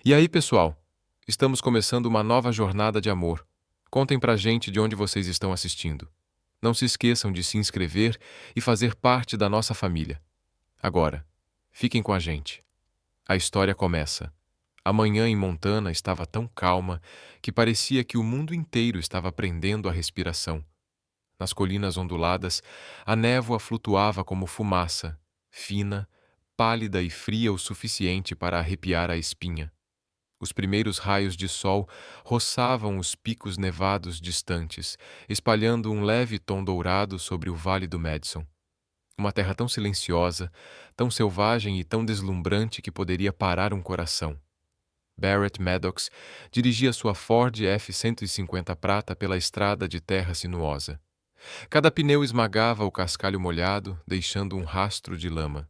E aí, pessoal? Estamos começando uma nova jornada de amor. Contem pra gente de onde vocês estão assistindo. Não se esqueçam de se inscrever e fazer parte da nossa família. Agora, fiquem com a gente. A história começa. A manhã em Montana estava tão calma que parecia que o mundo inteiro estava prendendo a respiração. Nas colinas onduladas, a névoa flutuava como fumaça, fina, pálida e fria o suficiente para arrepiar a espinha. Os primeiros raios de sol roçavam os picos nevados distantes, espalhando um leve tom dourado sobre o vale do Madison. Uma terra tão silenciosa, tão selvagem e tão deslumbrante que poderia parar um coração. Barrett Maddox dirigia sua Ford F-150 prata pela estrada de terra sinuosa. Cada pneu esmagava o cascalho molhado, deixando um rastro de lama.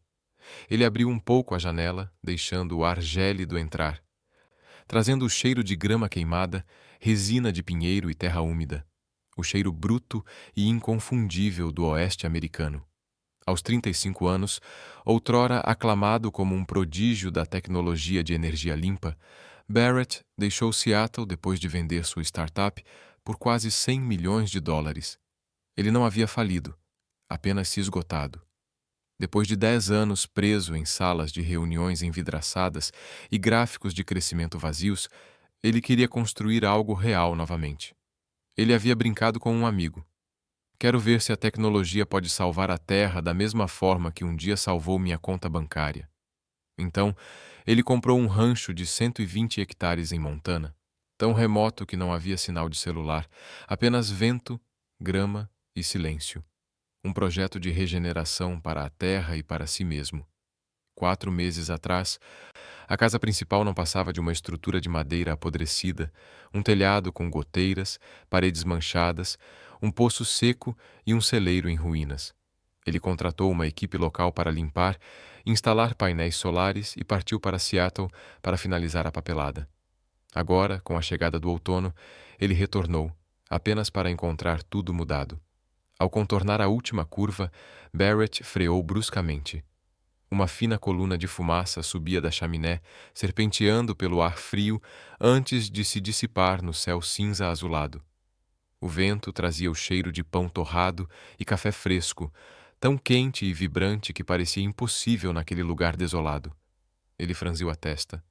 Ele abriu um pouco a janela, deixando o ar gélido entrar, trazendo o cheiro de grama queimada, resina de pinheiro e terra úmida, o cheiro bruto e inconfundível do oeste americano. Aos 35 anos, outrora aclamado como um prodígio da tecnologia de energia limpa, Barrett deixou Seattle depois de vender sua startup por quase 100 milhões de dólares. Ele não havia falido, apenas se esgotado. Depois de 10 anos preso em salas de reuniões envidraçadas e gráficos de crescimento vazios, ele queria construir algo real novamente. Ele havia brincado com um amigo. Quero ver se a tecnologia pode salvar a Terra da mesma forma que um dia salvou minha conta bancária. Então, ele comprou um rancho de 120 hectares em Montana, tão remoto que não havia sinal de celular, apenas vento, grama e silêncio. Um projeto de regeneração para a terra e para si mesmo. 4 meses atrás, a casa principal não passava de uma estrutura de madeira apodrecida, um telhado com goteiras, paredes manchadas, um poço seco e um celeiro em ruínas. Ele contratou uma equipe local para limpar, instalar painéis solares e partiu para Seattle para finalizar a papelada. Agora, com a chegada do outono, ele retornou, apenas para encontrar tudo mudado. Ao contornar a última curva, Barrett freou bruscamente. Uma fina coluna de fumaça subia da chaminé, serpenteando pelo ar frio antes de se dissipar no céu cinza azulado. O vento trazia o cheiro de pão torrado e café fresco, tão quente e vibrante que parecia impossível naquele lugar desolado. Ele franziu a testa.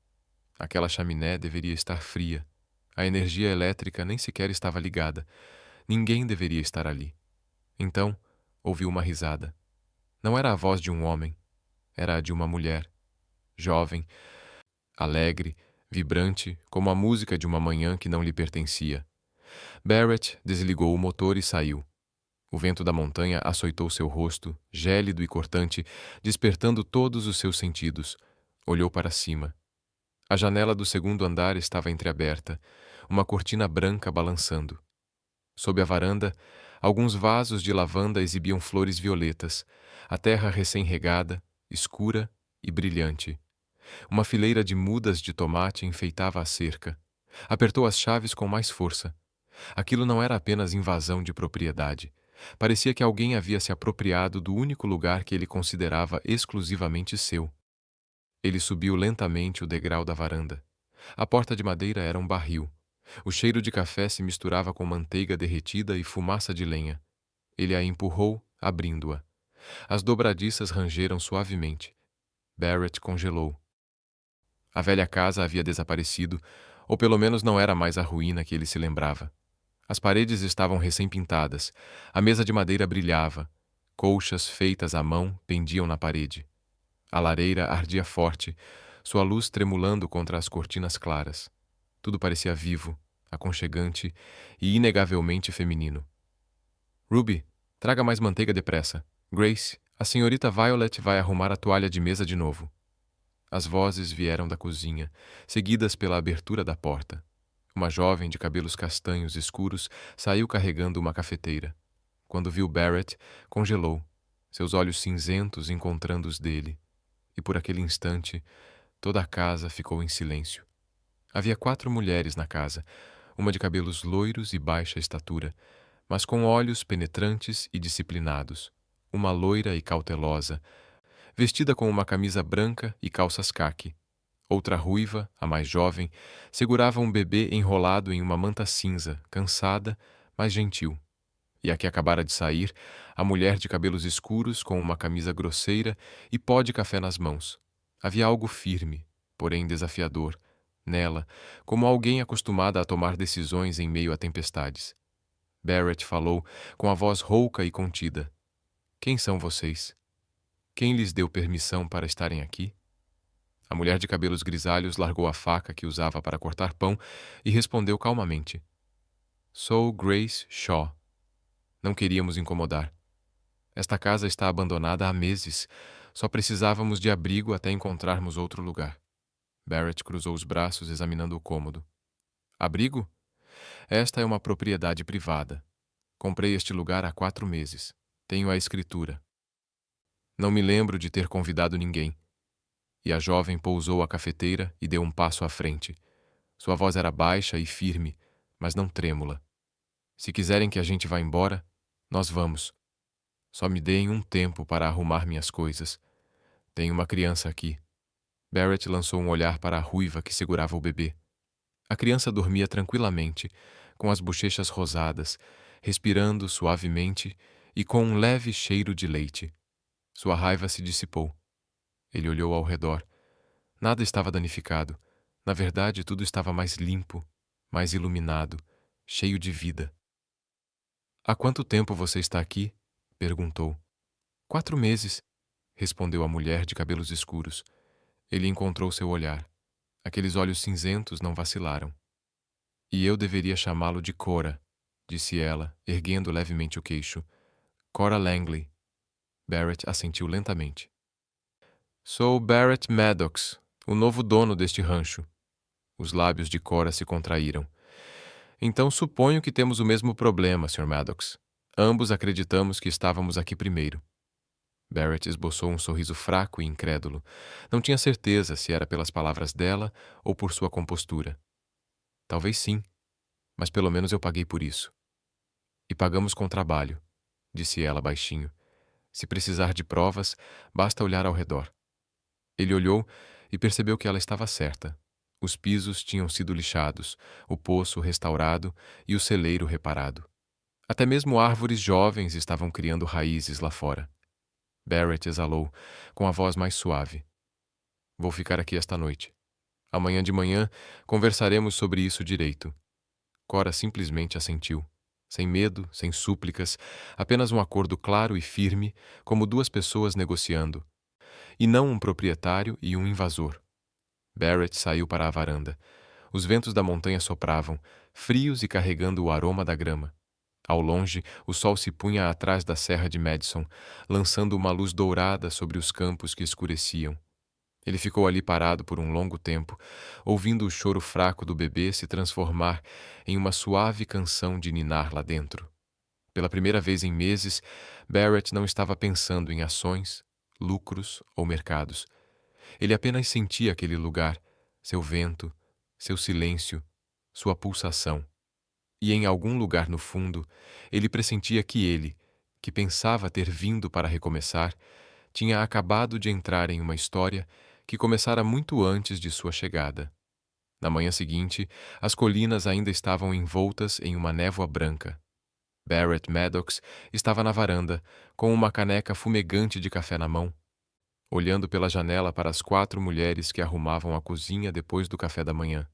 Aquela chaminé deveria estar fria. A energia elétrica nem sequer estava ligada. Ninguém deveria estar ali. Então, ouviu uma risada. Não era a voz de um homem, era a de uma mulher, jovem, alegre, vibrante, como a música de uma manhã que não lhe pertencia. Barrett desligou o motor e saiu. O vento da montanha açoitou seu rosto, gélido e cortante, despertando todos os seus sentidos. Olhou para cima. A janela do segundo andar estava entreaberta, uma cortina branca balançando. Sob a varanda, alguns vasos de lavanda exibiam flores violetas, a terra recém-regada, escura e brilhante. Uma fileira de mudas de tomate enfeitava a cerca. Apertou as chaves com mais força. Aquilo não era apenas invasão de propriedade. Parecia que alguém havia se apropriado do único lugar que ele considerava exclusivamente seu. Ele subiu lentamente o degrau da varanda. A porta de madeira era um barril. O cheiro de café se misturava com manteiga derretida e fumaça de lenha. Ele a empurrou, abrindo-a. As dobradiças rangeram suavemente. Barrett congelou. A velha casa havia desaparecido, ou pelo menos não era mais a ruína que ele se lembrava. As paredes estavam recém-pintadas. A mesa de madeira brilhava. Colchas feitas à mão pendiam na parede. A lareira ardia forte, sua luz tremulando contra as cortinas claras. Tudo parecia vivo, aconchegante e inegavelmente feminino. Ruby, traga mais manteiga depressa. Grace, a senhorita Violet vai arrumar a toalha de mesa de novo. As vozes vieram da cozinha, seguidas pela abertura da porta. Uma jovem de cabelos castanhos escuros saiu carregando uma cafeteira. Quando viu Barrett, congelou, seus olhos cinzentos encontrando os dele. E por aquele instante, toda a casa ficou em silêncio. Havia 4 mulheres na casa, uma de cabelos loiros e baixa estatura, mas com olhos penetrantes e disciplinados, uma loira e cautelosa, vestida com uma camisa branca e calças caque, Outra ruiva, a mais jovem, segurava um bebê enrolado em uma manta cinza, cansada, mas gentil. E a que acabara de sair, a mulher de cabelos escuros com uma camisa grosseira e pó de café nas mãos. Havia algo firme, porém desafiador, nela, como alguém acostumada a tomar decisões em meio a tempestades. Barrett falou com a voz rouca e contida. Quem são vocês? Quem lhes deu permissão para estarem aqui? A mulher de cabelos grisalhos largou a faca que usava para cortar pão e respondeu calmamente. Sou Grace Shaw. Não queríamos incomodar. Esta casa está abandonada há meses. Só precisávamos de abrigo até encontrarmos outro lugar. Barrett cruzou os braços examinando o cômodo. Abrigo? Esta é uma propriedade privada. Comprei este lugar há 4 meses. Tenho a escritura. Não me lembro de ter convidado ninguém. E a jovem pousou a cafeteira e deu um passo à frente. Sua voz era baixa e firme, mas não trêmula. Se quiserem que a gente vá embora, nós vamos. Só me deem um tempo para arrumar minhas coisas. Tenho uma criança aqui. Barrett lançou um olhar para a ruiva que segurava o bebê. A criança dormia tranquilamente, com as bochechas rosadas, respirando suavemente e com um leve cheiro de leite. Sua raiva se dissipou. Ele olhou ao redor. Nada estava danificado. Na verdade, tudo estava mais limpo, mais iluminado, cheio de vida. Há quanto tempo você está aqui? Perguntou. 4 meses, respondeu a mulher de cabelos escuros. Ele encontrou seu olhar. Aqueles olhos cinzentos não vacilaram. E eu deveria chamá-lo de Cora, disse ela, erguendo levemente o queixo. Cora Langley. Barrett assentiu lentamente. Sou Barrett Maddox, o novo dono deste rancho. Os lábios de Cora se contraíram. Então suponho que temos o mesmo problema, Sr. Maddox. Ambos acreditamos que estávamos aqui primeiro. Barrett esboçou um sorriso fraco e incrédulo. Não tinha certeza se era pelas palavras dela ou por sua compostura. Talvez sim, mas pelo menos eu paguei por isso. E pagamos com trabalho, disse ela baixinho. Se precisar de provas, basta olhar ao redor. Ele olhou e percebeu que ela estava certa. Os pisos tinham sido lixados, o poço restaurado e o celeiro reparado. Até mesmo árvores jovens estavam criando raízes lá fora. Barrett exalou, com a voz mais suave. Vou ficar aqui esta noite. Amanhã de manhã conversaremos sobre isso direito. Cora simplesmente assentiu. Sem medo, sem súplicas, apenas um acordo claro e firme, como 2 pessoas negociando. E não um proprietário e um invasor. Barrett saiu para a varanda. Os ventos da montanha sopravam, frios e carregando o aroma da grama. Ao longe, o sol se punha atrás da serra de Madison, lançando uma luz dourada sobre os campos que escureciam. Ele ficou ali parado por um longo tempo, ouvindo o choro fraco do bebê se transformar em uma suave canção de ninar lá dentro. Pela primeira vez em meses, Barrett não estava pensando em ações, lucros ou mercados. Ele apenas sentia aquele lugar, seu vento, seu silêncio, sua pulsação. E em algum lugar no fundo, ele pressentia que ele, que pensava ter vindo para recomeçar, tinha acabado de entrar em uma história que começara muito antes de sua chegada. Na manhã seguinte, as colinas ainda estavam envoltas em uma névoa branca. Barrett Maddox estava na varanda, com uma caneca fumegante de café na mão, olhando pela janela para as 4 mulheres que arrumavam a cozinha depois do café da manhã.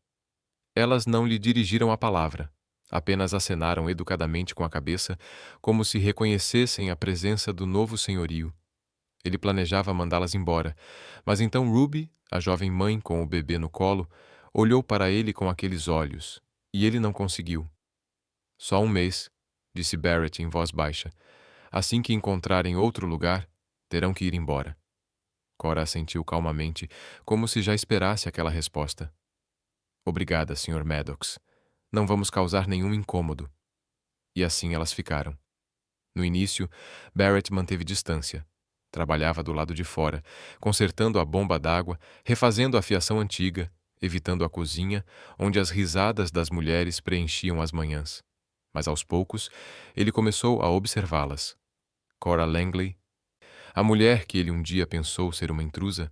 Elas não lhe dirigiram a palavra, apenas acenaram educadamente com a cabeça, como se reconhecessem a presença do novo senhorio. Ele planejava mandá-las embora, mas então Ruby, a jovem mãe com o bebê no colo, olhou para ele com aqueles olhos, e ele não conseguiu. Só 1 mês, disse Barrett em voz baixa. Assim que encontrarem outro lugar, terão que ir embora. Cora assentiu calmamente, como se já esperasse aquela resposta. Obrigada, Sr. Maddox. Não vamos causar nenhum incômodo. E assim elas ficaram. No início, Barrett manteve distância. Trabalhava do lado de fora, consertando a bomba d'água, refazendo a fiação antiga, evitando a cozinha, onde as risadas das mulheres preenchiam as manhãs. Mas aos poucos, ele começou a observá-las. Cora Langley, a mulher que ele um dia pensou ser uma intrusa,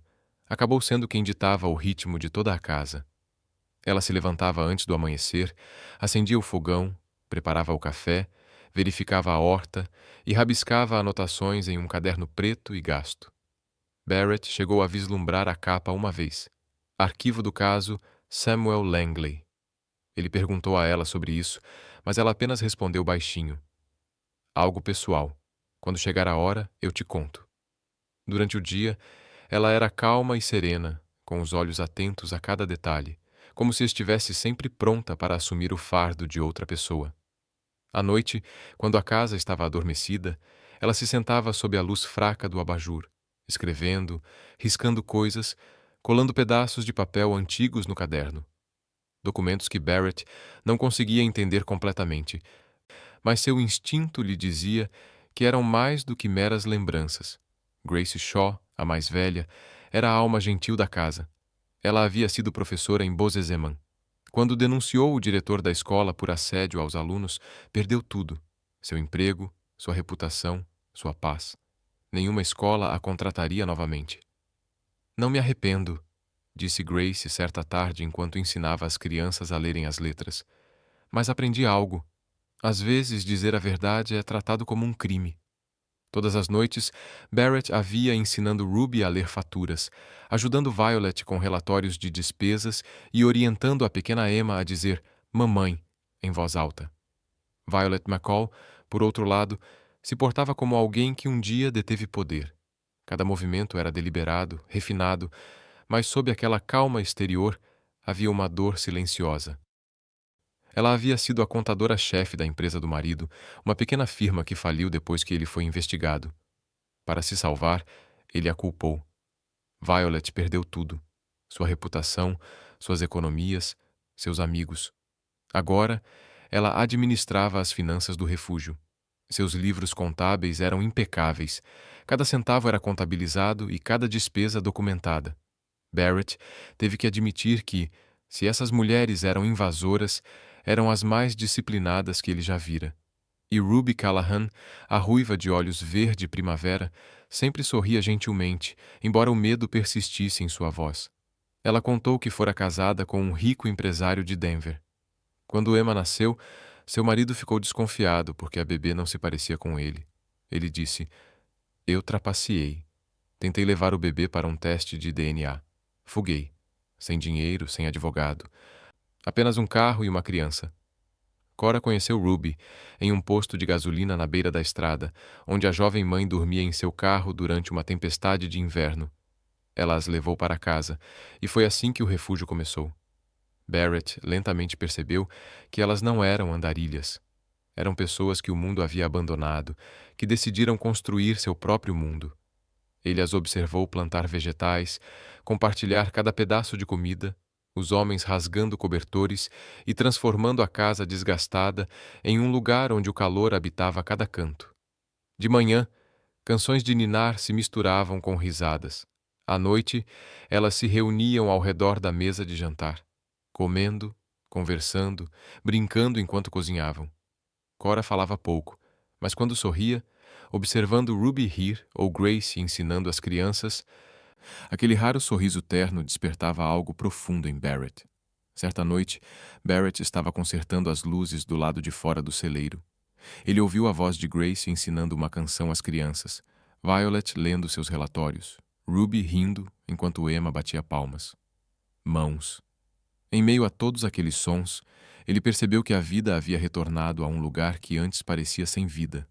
Acabou sendo quem ditava o ritmo de toda a casa. Ela se levantava antes do amanhecer, acendia o fogão, preparava o café, verificava a horta e rabiscava anotações em um caderno preto e gasto. Barrett chegou a vislumbrar a capa uma vez. Arquivo do caso Samuel Langley. Ele perguntou a ela sobre isso, mas ela apenas respondeu baixinho. Algo pessoal. Quando chegar a hora, eu te conto. Durante o dia, ela era calma e serena, com os olhos atentos a cada detalhe, como se estivesse sempre pronta para assumir o fardo de outra pessoa. À noite, quando a casa estava adormecida, ela se sentava sob a luz fraca do abajur, escrevendo, riscando coisas, colando pedaços de papel antigos no caderno. Documentos que Barrett não conseguia entender completamente, mas seu instinto lhe dizia que eram mais do que meras lembranças. Grace Shaw, a mais velha, era a alma gentil da casa. Ela havia sido professora em Bozeman. Quando denunciou o diretor da escola por assédio aos alunos, perdeu tudo: seu emprego, sua reputação, sua paz. Nenhuma escola a contrataria novamente. Não me arrependo, disse Grace certa tarde enquanto ensinava as crianças a lerem as letras. Mas aprendi algo. Às vezes, dizer a verdade é tratado como um crime. Todas as noites, Barrett havia ensinando Ruby a ler faturas, ajudando Violet com relatórios de despesas e orientando a pequena Emma a dizer "mamãe" em voz alta. Violet McCall, por outro lado, se portava como alguém que um dia deteve poder. Cada movimento era deliberado, refinado, mas sob aquela calma exterior havia uma dor silenciosa. Ela havia sido a contadora-chefe da empresa do marido, uma pequena firma que faliu depois que ele foi investigado. Para se salvar, ele a culpou. Violet perdeu tudo: sua reputação, suas economias, seus amigos. Agora, ela administrava as finanças do refúgio. Seus livros contábeis eram impecáveis. Cada centavo era contabilizado e cada despesa documentada. Barrett teve que admitir que, se essas mulheres eram invasoras, eram as mais disciplinadas que ele já vira. E Ruby Callahan, a ruiva de olhos verde primavera, sempre sorria gentilmente, embora o medo persistisse em sua voz. Ela contou que fora casada com um rico empresário de Denver. Quando Emma nasceu, seu marido ficou desconfiado porque a bebê não se parecia com ele. Ele disse: "Eu trapaceei. Tentei levar o bebê para um teste de DNA. Fuguei. Sem dinheiro, sem advogado. Apenas um carro e uma criança." Cora conheceu Ruby em um posto de gasolina na beira da estrada, onde a jovem mãe dormia em seu carro durante uma tempestade de inverno. Ela as levou para casa, e foi assim que o refúgio começou. Barrett lentamente percebeu que elas não eram andarilhas. Eram pessoas que o mundo havia abandonado, que decidiram construir seu próprio mundo. Ele as observou plantar vegetais, compartilhar cada pedaço de comida, os homens rasgando cobertores e transformando a casa desgastada em um lugar onde o calor habitava cada canto. De manhã, canções de ninar se misturavam com risadas. À noite, elas se reuniam ao redor da mesa de jantar, comendo, conversando, brincando enquanto cozinhavam. Cora falava pouco, mas quando sorria, observando Ruby rir ou Grace ensinando as crianças, aquele raro sorriso terno despertava algo profundo em Barrett. Certa noite, Barrett estava consertando as luzes do lado de fora do celeiro. Ele ouviu a voz de Grace ensinando uma canção às crianças, Violet lendo seus relatórios, Ruby rindo enquanto Emma batia palmas. Mãos. Em meio a todos aqueles sons, ele percebeu que a vida havia retornado a um lugar que antes parecia sem vida.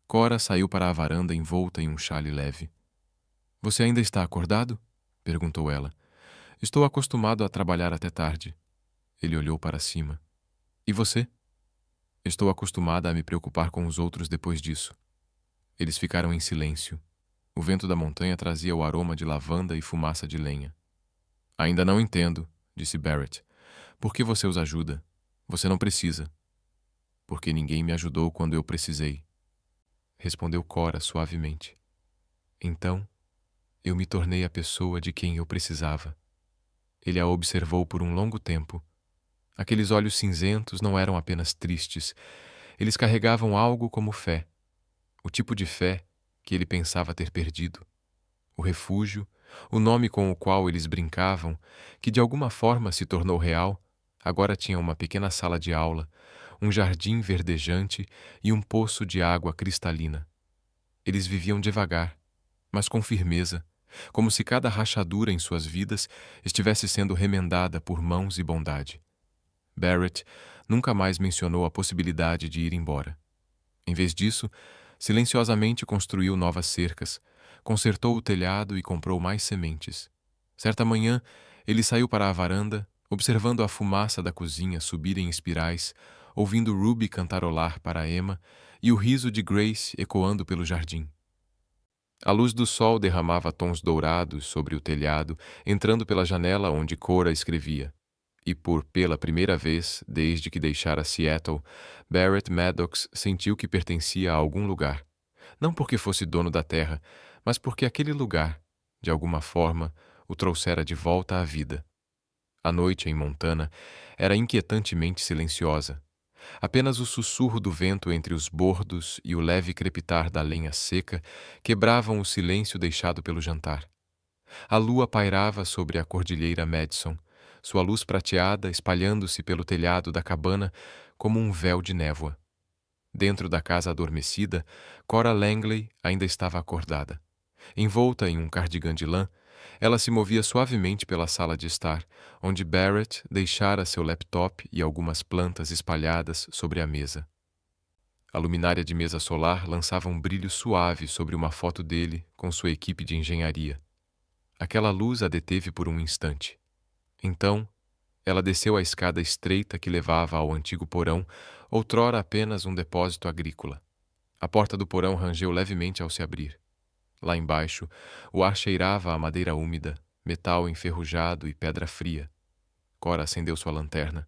Cora saiu para a varanda envolta em um xale leve. "Você ainda está acordado?" perguntou ela. "Estou acostumado a trabalhar até tarde." Ele olhou para cima. "E você?" "Estou acostumada a me preocupar com os outros depois disso." Eles ficaram em silêncio. O vento da montanha trazia o aroma de lavanda e fumaça de lenha. "Ainda não entendo", disse Barrett. "Por que você os ajuda? Você não precisa." "Porque ninguém me ajudou quando eu precisei", respondeu Cora suavemente. "Então, eu me tornei a pessoa de quem eu precisava." Ele a observou por um longo tempo. Aqueles olhos cinzentos não eram apenas tristes. Eles carregavam algo como fé. O tipo de fé que ele pensava ter perdido. O refúgio, O nome com o qual eles brincavam, que de alguma forma se tornou real, agora tinha uma pequena sala de aula, um jardim verdejante e um poço de água cristalina. Eles viviam devagar, mas com firmeza, como se cada rachadura em suas vidas estivesse sendo remendada por mãos e bondade. Barrett nunca mais mencionou a possibilidade de ir embora. Em vez disso, silenciosamente construiu novas cercas, consertou o telhado e comprou mais sementes. Certa manhã, ele saiu para a varanda, observando a fumaça da cozinha subir em espirais, ouvindo Ruby cantarolar para Emma e o riso de Grace ecoando pelo jardim. A luz do sol derramava tons dourados sobre o telhado, entrando pela janela onde Cora escrevia. E pela primeira vez, desde que deixara Seattle, Barrett Maddox sentiu que pertencia a algum lugar. Não porque fosse dono da terra, mas porque aquele lugar, de alguma forma, o trouxera de volta à vida. A noite em Montana era inquietantemente silenciosa. Apenas o sussurro do vento entre os bordos e o leve crepitar da lenha seca quebravam o silêncio deixado pelo jantar. A lua pairava sobre a cordilheira Madison, sua luz prateada espalhando-se pelo telhado da cabana como um véu de névoa. Dentro da casa adormecida, Cora Langley ainda estava acordada. Envolta em um cardigã de lã, ela se movia suavemente pela sala de estar, onde Barrett deixara seu laptop e algumas plantas espalhadas sobre a mesa. A luminária de mesa solar lançava um brilho suave sobre uma foto dele com sua equipe de engenharia. Aquela luz a deteve por um instante. Então, ela desceu a escada estreita que levava ao antigo porão, outrora apenas um depósito agrícola. A porta do porão rangeu levemente ao se abrir. Lá embaixo, o ar cheirava a madeira úmida, metal enferrujado e pedra fria. Cora acendeu sua lanterna.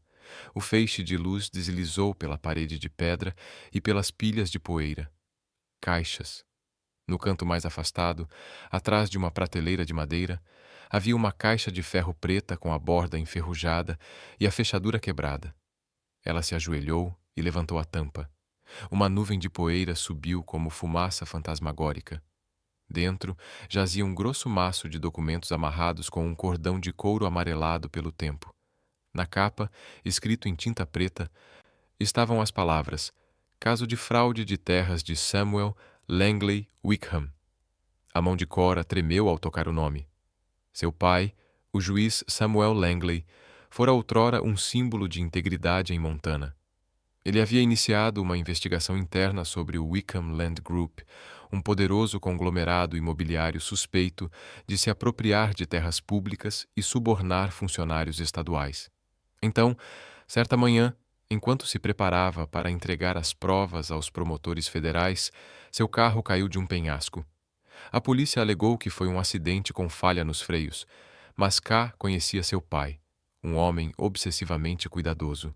O feixe de luz deslizou pela parede de pedra e pelas pilhas de poeira. Caixas. No canto mais afastado, atrás de uma prateleira de madeira, havia uma caixa de ferro preta com a borda enferrujada e a fechadura quebrada. Ela se ajoelhou e levantou a tampa. Uma nuvem de poeira subiu como fumaça fantasmagórica. Dentro jazia um grosso maço de documentos amarrados com um cordão de couro amarelado pelo tempo. Na capa, escrito em tinta preta, estavam as palavras: Caso de fraude de terras de Samuel Langley Wickham. A mão de Cora tremeu ao tocar o nome. Seu pai, o juiz Samuel Langley, fora outrora um símbolo de integridade em Montana. Ele havia iniciado uma investigação interna sobre o Wickham Land Group, um poderoso conglomerado imobiliário suspeito de se apropriar de terras públicas e subornar funcionários estaduais. Então, certa manhã, enquanto se preparava para entregar as provas aos promotores federais, seu carro caiu de um penhasco. A polícia alegou que foi um acidente com falha nos freios, mas K conhecia seu pai, um homem obsessivamente cuidadoso.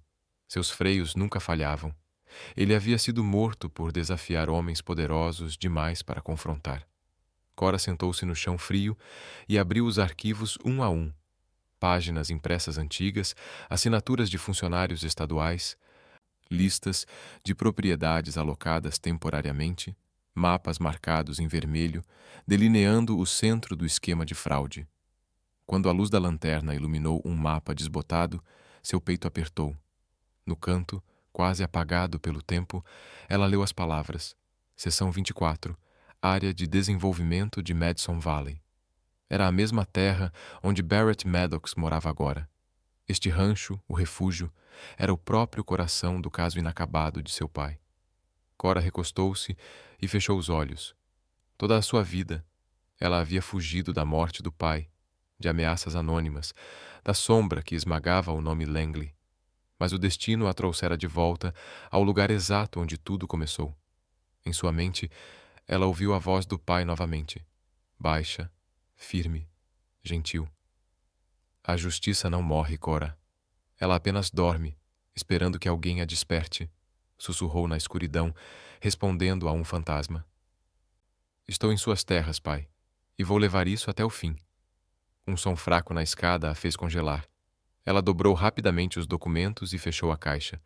Seus freios nunca falhavam. Ele havia sido morto por desafiar homens poderosos demais para confrontar. Cora sentou-se no chão frio e abriu os arquivos um a um. Páginas impressas antigas, assinaturas de funcionários estaduais, listas de propriedades alocadas temporariamente, mapas marcados em vermelho, delineando o centro do esquema de fraude. Quando a luz da lanterna iluminou um mapa desbotado, seu peito apertou. No canto, quase apagado pelo tempo, ela leu as palavras: Seção 24, Área de Desenvolvimento de Madison Valley. Era a mesma terra onde Barrett Maddox morava agora. Este rancho, o refúgio, era o próprio coração do caso inacabado de seu pai. Cora recostou-se e fechou os olhos. Toda a sua vida, ela havia fugido da morte do pai, de ameaças anônimas, da sombra que esmagava o nome Langley. Mas o destino a trouxera de volta ao lugar exato onde tudo começou. Em sua mente, ela ouviu a voz do pai novamente, baixa, firme, gentil. A justiça não morre, Cora. Ela apenas dorme, esperando que alguém a desperte, sussurrou na escuridão, respondendo a um fantasma. Estou em suas terras, pai, e vou levar isso até o fim. Um som fraco na escada a fez congelar. Ela dobrou rapidamente os documentos e fechou a caixa.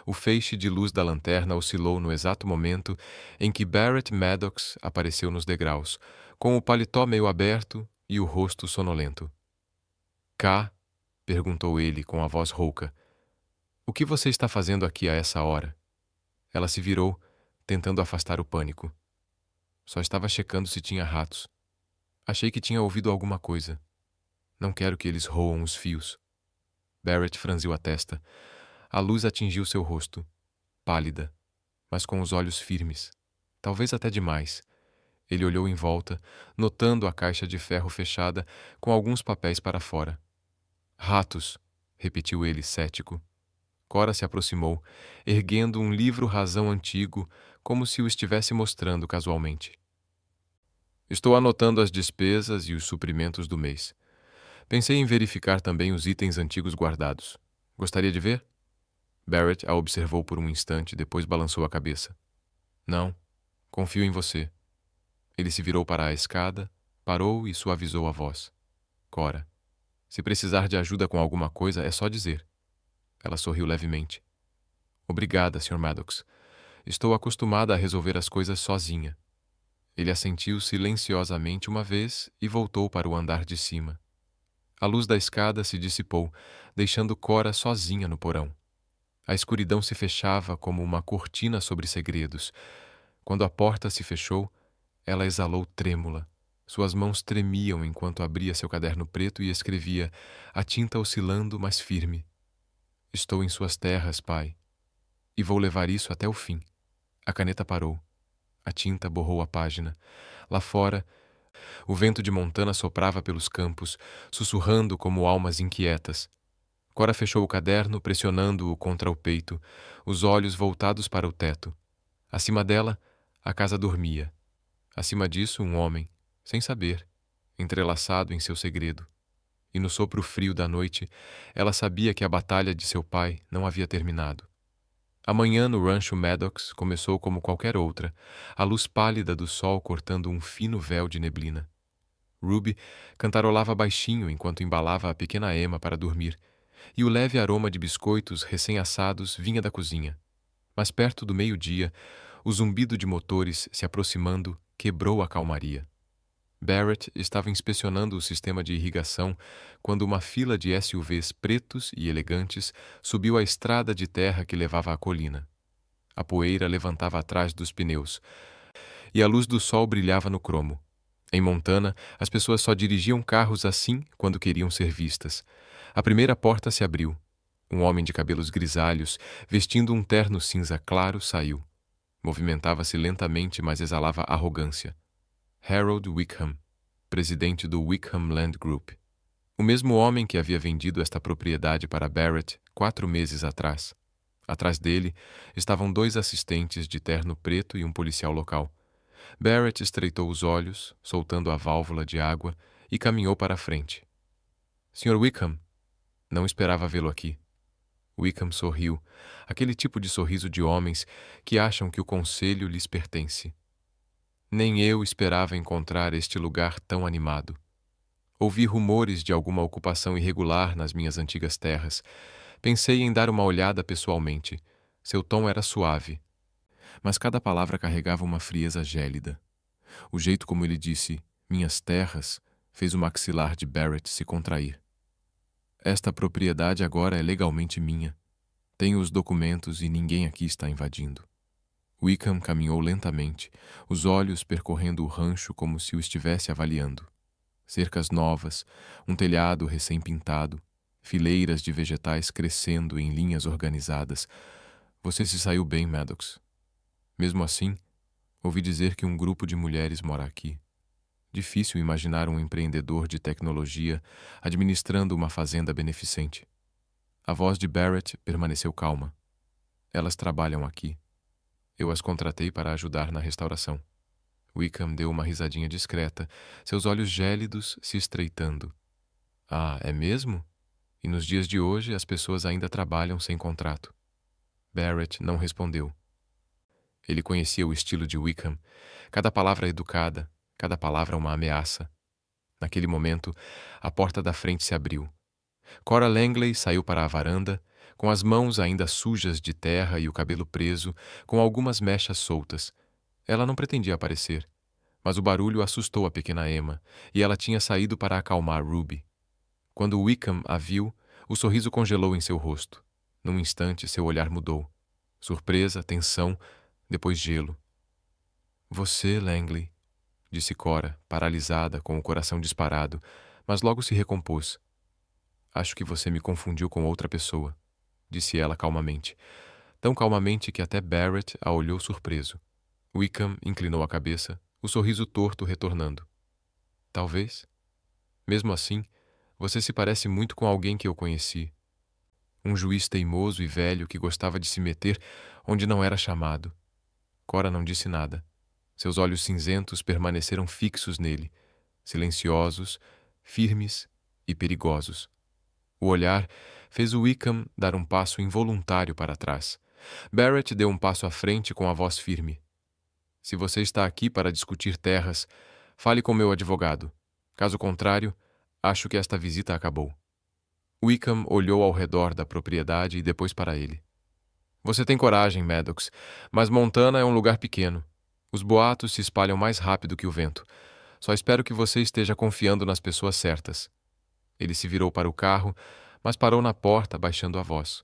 O feixe de luz da lanterna oscilou no exato momento em que Barrett Maddox apareceu nos degraus, com o paletó meio aberto e o rosto sonolento. Cá? Perguntou ele com a voz rouca. O que você está fazendo aqui a essa hora? Ela se virou, tentando afastar o pânico. Só estava checando se tinha ratos. Achei que tinha ouvido alguma coisa. Não quero que eles roam os fios. Barrett franziu a testa. A luz atingiu seu rosto, pálida, mas com os olhos firmes. Talvez até demais. Ele olhou em volta, notando a caixa de ferro fechada com alguns papéis para fora. Ratos, repetiu ele, cético. Cora se aproximou, erguendo um livro-razão antigo, como se o estivesse mostrando casualmente. Estou anotando as despesas e os suprimentos do mês. Pensei em verificar também os itens antigos guardados. Gostaria de ver? Barrett a observou por um instante, depois balançou a cabeça. Não, confio em você. Ele se virou para a escada, parou e suavizou a voz. Cora, se precisar de ajuda com alguma coisa, é só dizer. Ela sorriu levemente. Obrigada, Sr. Maddox. Estou acostumada a resolver as coisas sozinha. Ele assentiu silenciosamente uma vez e voltou para o andar de cima. A luz da escada se dissipou, deixando Cora sozinha no porão. A escuridão se fechava como uma cortina sobre segredos. Quando a porta se fechou, ela exalou trêmula. Suas mãos tremiam enquanto abria seu caderno preto e escrevia, a tinta oscilando, mas firme. Estou em suas terras, pai. E vou levar isso até o fim. A caneta parou. A tinta borrou a página. Lá fora, o vento de Montana soprava pelos campos, sussurrando como almas inquietas. Cora fechou o caderno, pressionando-o contra o peito, os olhos voltados para o teto. Acima dela, a casa dormia. Acima disso, um homem, sem saber, entrelaçado em seu segredo. E no sopro frio da noite, ela sabia que a batalha de seu pai não havia terminado. A manhã no rancho Maddox começou como qualquer outra, a luz pálida do sol cortando um fino véu de neblina. Ruby cantarolava baixinho enquanto embalava a pequena Emma para dormir, e o leve aroma de biscoitos recém-assados vinha da cozinha. Mas perto do meio-dia, o zumbido de motores se aproximando quebrou a calmaria. Barrett estava inspecionando o sistema de irrigação quando uma fila de SUVs pretos e elegantes subiu a estrada de terra que levava à colina. A poeira levantava atrás dos pneus, e a luz do sol brilhava no cromo. Em Montana, as pessoas só dirigiam carros assim quando queriam ser vistas. A primeira porta se abriu. Um homem de cabelos grisalhos, vestindo um terno cinza claro, saiu. Movimentava-se lentamente, mas exalava arrogância. Harold Wickham, presidente do Wickham Land Group. O mesmo homem que havia vendido esta propriedade para Barrett 4 meses atrás. Atrás dele estavam 2 assistentes de terno preto e um policial local. Barrett estreitou os olhos, soltando a válvula de água, e caminhou para a frente. Sr. Wickham, não esperava vê-lo aqui. Wickham sorriu, aquele tipo de sorriso de homens que acham que o conselho lhes pertence. Nem eu esperava encontrar este lugar tão animado. Ouvi rumores de alguma ocupação irregular nas minhas antigas terras. Pensei em dar uma olhada pessoalmente. Seu tom era suave, mas cada palavra carregava uma frieza gélida. O jeito como ele disse "minhas terras" fez o maxilar de Barrett se contrair. Esta propriedade agora é legalmente minha. Tenho os documentos e ninguém aqui está invadindo. Wickham caminhou lentamente, os olhos percorrendo o rancho como se o estivesse avaliando. Cercas novas, um telhado recém-pintado, fileiras de vegetais crescendo em linhas organizadas. Você se saiu bem, Maddox. Mesmo assim, ouvi dizer que um grupo de mulheres mora aqui. Difícil imaginar um empreendedor de tecnologia administrando uma fazenda beneficente. A voz de Barrett permaneceu calma. Elas trabalham aqui. Eu as contratei para ajudar na restauração. Wickham deu uma risadinha discreta, seus olhos gélidos se estreitando. Ah, é mesmo? E nos dias de hoje as pessoas ainda trabalham sem contrato. Barrett não respondeu. Ele conhecia o estilo de Wickham, cada palavra educada, cada palavra uma ameaça. Naquele momento, a porta da frente se abriu. Cora Langley saiu para a varanda, com as mãos ainda sujas de terra e o cabelo preso, com algumas mechas soltas. Ela não pretendia aparecer, Mas o barulho assustou a pequena Emma, e ela tinha saído para acalmar Ruby. Quando Wickham a viu, o sorriso congelou em seu rosto. Num instante, seu olhar mudou. Surpresa, tensão, depois gelo. Você, Langley, disse Cora, paralisada, com o coração disparado, mas logo se recompôs. Acho que você me confundiu com outra pessoa, disse ela calmamente. Tão calmamente que até Barrett a olhou surpreso. Wickham inclinou a cabeça, o sorriso torto retornando. Talvez. Mesmo assim, você se parece muito com alguém que eu conheci. Um juiz teimoso e velho que gostava de se meter onde não era chamado. Cora não disse nada. Seus olhos cinzentos permaneceram fixos nele, silenciosos, firmes e perigosos. O olhar fez Wickham dar um passo involuntário para trás. Barrett deu um passo à frente com a voz firme. Se você está aqui para discutir terras, fale com meu advogado. Caso contrário, acho que esta visita acabou. Wickham olhou ao redor da propriedade e depois para ele. Você tem coragem, Maddox, mas Montana é um lugar pequeno. Os boatos se espalham mais rápido que o vento. Só espero que você esteja confiando nas pessoas certas. Ele se virou para o carro, mas parou na porta, baixando a voz.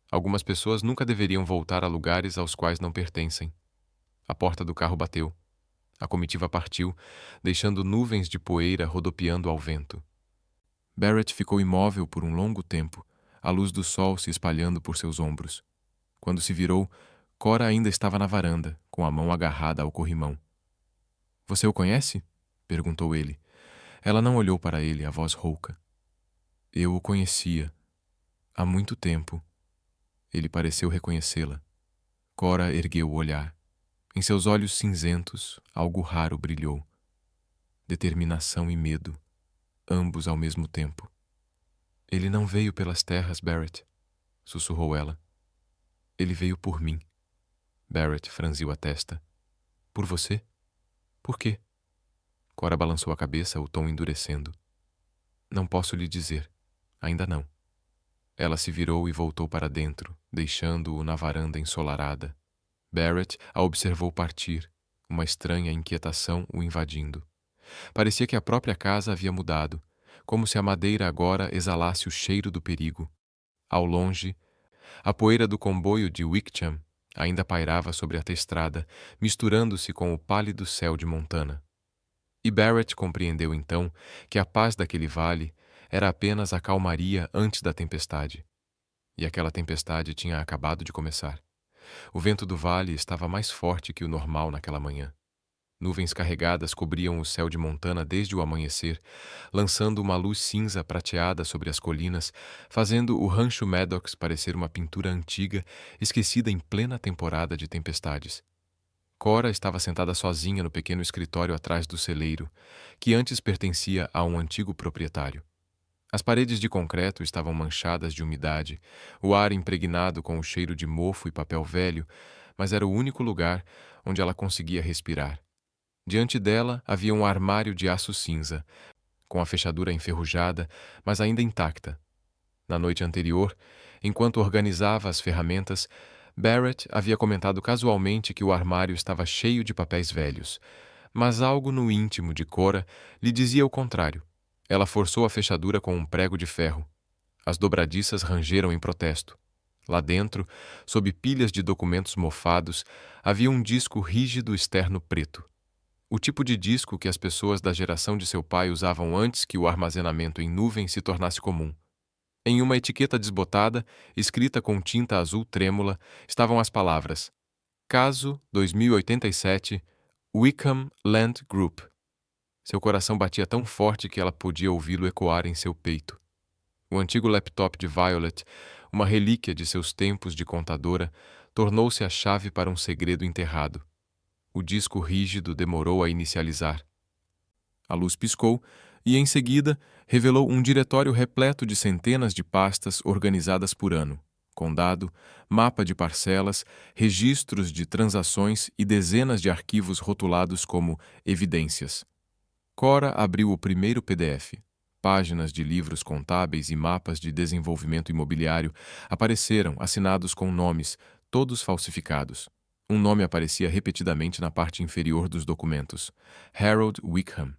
Algumas pessoas nunca deveriam voltar a lugares aos quais não pertencem. A porta do carro bateu. A comitiva partiu, deixando nuvens de poeira rodopiando ao vento. Barrett ficou imóvel por um longo tempo, a luz do sol se espalhando por seus ombros. Quando se virou, Cora ainda estava na varanda, com a mão agarrada ao corrimão. — Você o conhece? Perguntou ele. Ela não olhou para ele, a voz rouca. — Eu o conhecia. Há muito tempo. Ele pareceu reconhecê-la. Cora ergueu o olhar. Em seus olhos cinzentos, algo raro brilhou. Determinação e medo, ambos ao mesmo tempo. — Ele não veio pelas terras, Barrett, sussurrou ela. Ele veio por mim. Barrett franziu a testa. Por você? Por quê? Cora balançou a cabeça, o tom endurecendo. Não posso lhe dizer. Ainda não. Ela se virou e voltou para dentro, deixando-o na varanda ensolarada. Barrett a observou partir, uma estranha inquietação o invadindo. Parecia que a própria casa havia mudado, como se a madeira agora exalasse o cheiro do perigo. Ao longe, a poeira do comboio de Wickham ainda pairava sobre a estrada, misturando-se com o pálido céu de Montana. E Barrett compreendeu então que a paz daquele vale era apenas a calmaria antes da tempestade. E aquela tempestade tinha acabado de começar. O vento do vale estava mais forte que o normal naquela manhã. Nuvens carregadas cobriam o céu de Montana desde o amanhecer, lançando uma luz cinza prateada sobre as colinas, fazendo o rancho Maddox parecer uma pintura antiga, esquecida em plena temporada de tempestades. Cora estava sentada sozinha no pequeno escritório atrás do celeiro, que antes pertencia a um antigo proprietário. As paredes de concreto estavam manchadas de umidade, o ar impregnado com o cheiro de mofo e papel velho, mas era o único lugar onde ela conseguia respirar. Diante dela havia um armário de aço cinza, com a fechadura enferrujada, mas ainda intacta. Na noite anterior, enquanto organizava as ferramentas, Barrett havia comentado casualmente que o armário estava cheio de papéis velhos, mas algo no íntimo de Cora lhe dizia o contrário. Ela forçou a fechadura com um prego de ferro. As dobradiças rangeram em protesto. Lá dentro, sob pilhas de documentos mofados, havia um disco rígido externo preto. O tipo de disco que as pessoas da geração de seu pai usavam antes que o armazenamento em nuvem se tornasse comum. Em uma etiqueta desbotada, escrita com tinta azul trêmula, estavam as palavras Caso 2087, Wickham Land Group. Seu coração batia tão forte que ela podia ouvi-lo ecoar em seu peito. O antigo laptop de Violet, uma relíquia de seus tempos de contadora, tornou-se a chave para um segredo enterrado. O disco rígido demorou a inicializar. A luz piscou e, em seguida, revelou um diretório repleto de centenas de pastas organizadas por ano, condado, mapa de parcelas, registros de transações e dezenas de arquivos rotulados como evidências. Cora abriu o primeiro PDF. Páginas de livros contábeis e mapas de desenvolvimento imobiliário apareceram assinados com nomes, todos falsificados. Um nome aparecia repetidamente na parte inferior dos documentos: Harold Wickham.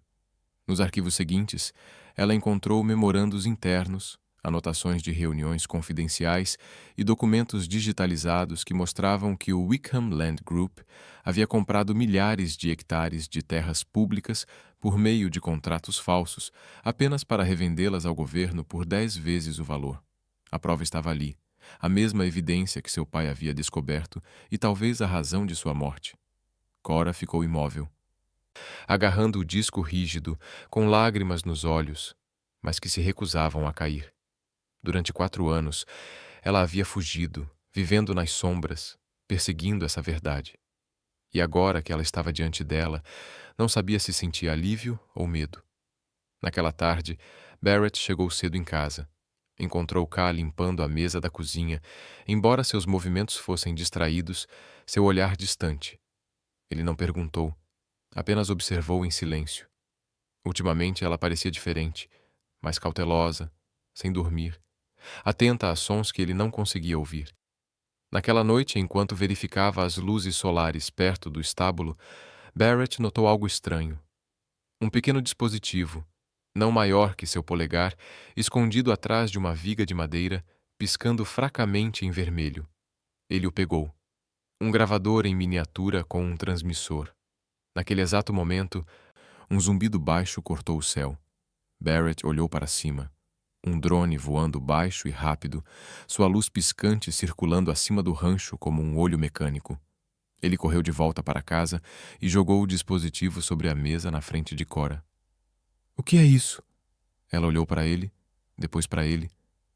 Nos arquivos seguintes, ela encontrou memorandos internos, anotações de reuniões confidenciais e documentos digitalizados que mostravam que o Wickham Land Group havia comprado milhares de hectares de terras públicas por meio de contratos falsos, apenas para revendê-las ao governo por 10 vezes o valor. A prova estava ali, a mesma evidência que seu pai havia descoberto e talvez a razão de sua morte. Cora ficou imóvel, agarrando o disco rígido, com lágrimas nos olhos, mas que se recusavam a cair. Durante 4 anos, ela havia fugido, vivendo nas sombras, perseguindo essa verdade. E agora que ela estava diante dela, não sabia se sentia alívio ou medo. Naquela tarde, Barrett chegou cedo em casa. Encontrou Ká limpando a mesa da cozinha, embora seus movimentos fossem distraídos, seu olhar distante. Ele não perguntou, apenas observou em silêncio. Ultimamente ela parecia diferente, mais cautelosa, sem dormir, atenta a sons que ele não conseguia ouvir. Naquela noite, enquanto verificava as luzes solares perto do estábulo, Barrett notou algo estranho. Um pequeno dispositivo, não maior que seu polegar, escondido atrás de uma viga de madeira, piscando fracamente em vermelho. Ele o pegou. Um gravador em miniatura com um transmissor. Naquele exato momento, um zumbido baixo cortou o céu. Barrett olhou para cima. Um drone voando baixo e rápido, sua luz piscante circulando acima do rancho como um olho mecânico. Ele correu de volta para casa e jogou o dispositivo sobre a mesa na frente de Cora. "O que é isso?" Ela olhou para ele, depois para ele,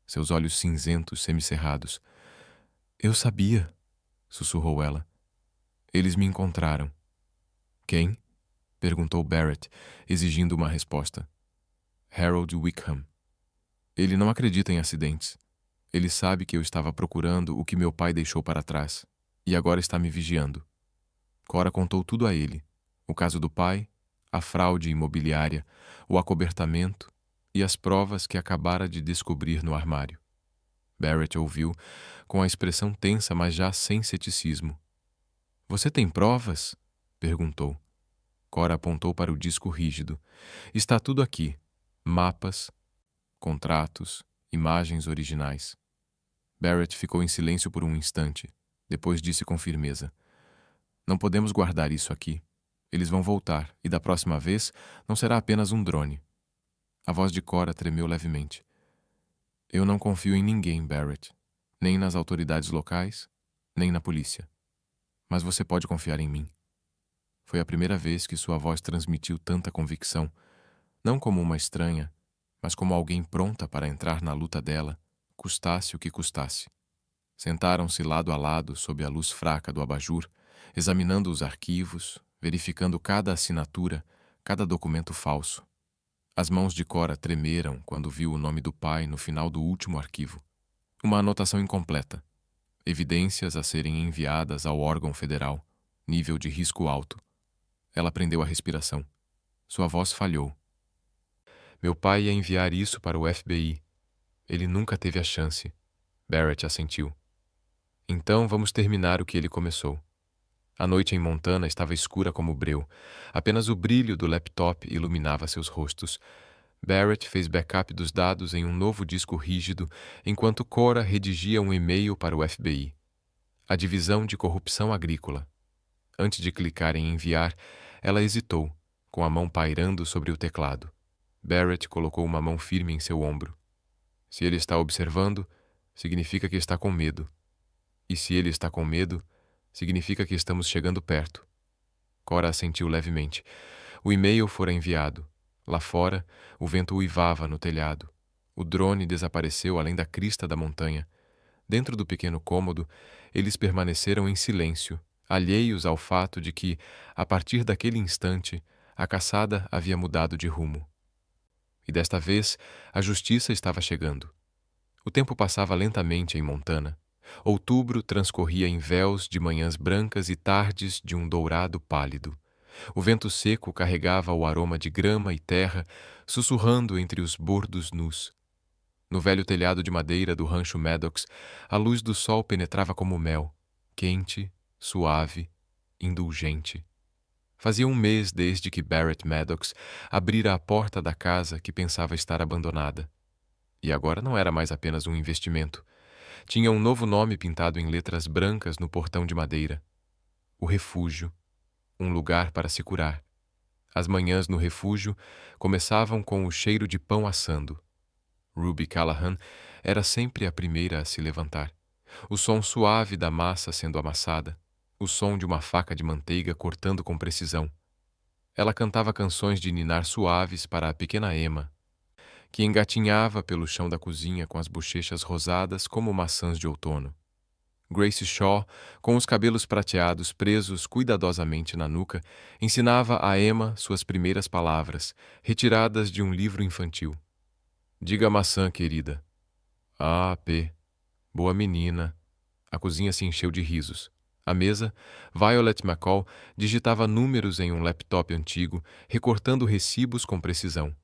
seus olhos cinzentos semicerrados. "Eu sabia", sussurrou ela. "Eles me encontraram." "Quem?" perguntou Barrett, exigindo uma resposta. "Harold Wickham. Ele não acredita em acidentes. Ele sabe que eu estava procurando o que meu pai deixou para trás, e agora está me vigiando." Cora contou tudo a ele: o caso do pai, a fraude imobiliária, o acobertamento e as provas que acabara de descobrir no armário. Barrett ouviu, com a expressão tensa, mas já sem ceticismo. "Você tem provas?" perguntou. Cora apontou para o disco rígido. "Está tudo aqui: mapas, contratos, imagens originais." Barrett ficou em silêncio por um instante. Depois disse com firmeza: "Não podemos guardar isso aqui. Eles vão voltar, e da próxima vez não será apenas um drone." A voz de Cora tremeu levemente. "Eu não confio em ninguém, Barrett. Nem nas autoridades locais, nem na polícia. Mas você pode confiar em mim." Foi a primeira vez que sua voz transmitiu tanta convicção, não como uma estranha, mas como alguém pronta para entrar na luta dela, custasse o que custasse. Sentaram-se lado a lado sob a luz fraca do abajur, examinando os arquivos, verificando cada assinatura, cada documento falso. As mãos de Cora tremeram quando viu o nome do pai no final do último arquivo. Uma anotação incompleta. Evidências a serem enviadas ao órgão federal. Nível de risco alto. Ela prendeu a respiração. Sua voz falhou. "Meu pai ia enviar isso para o FBI. Ele nunca teve a chance." Barrett assentiu. "Então vamos terminar o que ele começou." A noite em Montana estava escura como breu. Apenas o brilho do laptop iluminava seus rostos. Barrett fez backup dos dados em um novo disco rígido, enquanto Cora redigia um e-mail para o FBI. A Divisão de Corrupção Agrícola. Antes de clicar em enviar, ela hesitou, com a mão pairando sobre o teclado. Barrett colocou uma mão firme em seu ombro. Se ele está observando, significa que está com medo. E se ele está com medo, significa que estamos chegando perto. Cora assentiu levemente. O e-mail fora enviado. Lá fora, o vento uivava no telhado. O drone desapareceu além da crista da montanha. Dentro do pequeno cômodo, eles permaneceram em silêncio, alheios ao fato de que, a partir daquele instante, a caçada havia mudado de rumo. E desta vez, a justiça estava chegando. O tempo passava lentamente em Montana. Outubro transcorria em véus de manhãs brancas e tardes de um dourado pálido. O vento seco carregava o aroma de grama e terra, sussurrando entre os bordos nus. No velho telhado de madeira do rancho Maddox, a luz do sol penetrava como mel, quente, suave, indulgente. Fazia um mês desde que Barrett Maddox abrira a porta da casa que pensava estar abandonada. E agora não era mais apenas um investimento. Tinha um novo nome pintado em letras brancas no portão de madeira. O refúgio, um lugar para se curar. As manhãs no refúgio começavam com o cheiro de pão assando. Ruby Callahan era sempre a primeira a se levantar. O som suave da massa sendo amassada, o som de uma faca de manteiga cortando com precisão. Ela cantava canções de ninar suaves para a pequena Emma, que engatinhava pelo chão da cozinha com as bochechas rosadas como maçãs de outono. Grace Shaw, com os cabelos prateados presos cuidadosamente na nuca, ensinava a Emma suas primeiras palavras, retiradas de um livro infantil. Diga maçã, querida. Ah, P. Boa menina. A cozinha se encheu de risos. À mesa, Violet McCall digitava números em um laptop antigo, recortando recibos com precisão.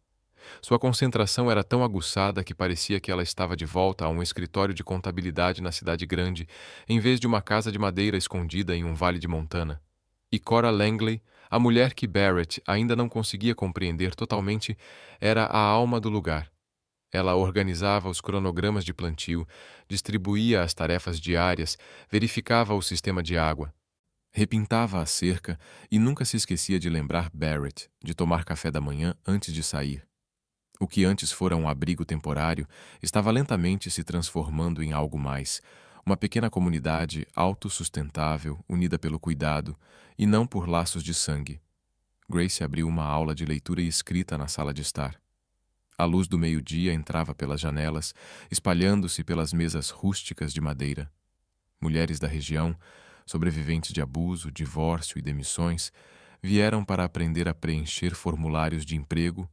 Sua concentração era tão aguçada que parecia que ela estava de volta a um escritório de contabilidade na cidade grande, em vez de uma casa de madeira escondida em um vale de Montana. E Cora Langley, a mulher que Barrett ainda não conseguia compreender totalmente, era a alma do lugar. Ela organizava os cronogramas de plantio, distribuía as tarefas diárias, verificava o sistema de água, repintava a cerca e nunca se esquecia de lembrar Barrett de tomar café da manhã antes de sair. O que antes fora um abrigo temporário estava lentamente se transformando em algo mais, uma pequena comunidade autossustentável, unida pelo cuidado e não por laços de sangue. Grace abriu uma aula de leitura e escrita na sala de estar. A luz do meio-dia entrava pelas janelas, espalhando-se pelas mesas rústicas de madeira. Mulheres da região, sobreviventes de abuso, divórcio e demissões, vieram para aprender a preencher formulários de emprego,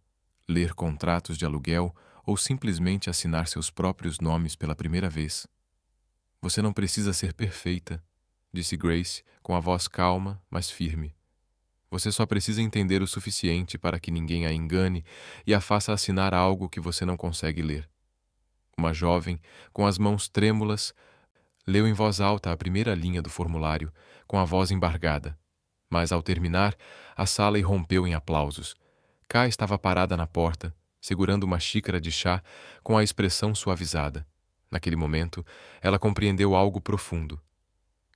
ler contratos de aluguel ou simplesmente assinar seus próprios nomes pela primeira vez. Você não precisa ser perfeita, disse Grace, com a voz calma, mas firme. Você só precisa entender o suficiente para que ninguém a engane e a faça assinar algo que você não consegue ler. Uma jovem, com as mãos trêmulas, leu em voz alta a primeira linha do formulário, com a voz embargada. Mas, ao terminar, a sala irrompeu em aplausos. Cá estava parada na porta, segurando uma xícara de chá com a expressão suavizada. Naquele momento, ela compreendeu algo profundo.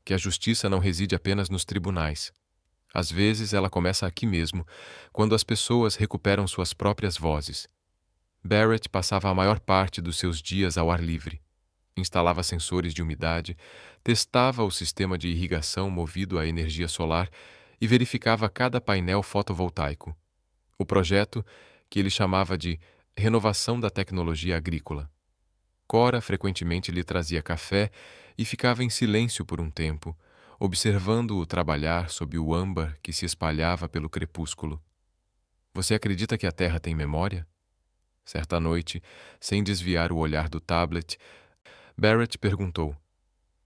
Que a justiça não reside apenas nos tribunais. Às vezes, ela começa aqui mesmo, quando as pessoas recuperam suas próprias vozes. Barrett passava a maior parte dos seus dias ao ar livre. Instalava sensores de umidade, testava o sistema de irrigação movido à energia solar e verificava cada painel fotovoltaico. O projeto, que ele chamava de Renovação da Tecnologia Agrícola. Cora frequentemente lhe trazia café e ficava em silêncio por um tempo, observando-o trabalhar sob o âmbar que se espalhava pelo crepúsculo. Você acredita que a Terra tem memória? Certa noite, sem desviar o olhar do tablet, Barrett perguntou.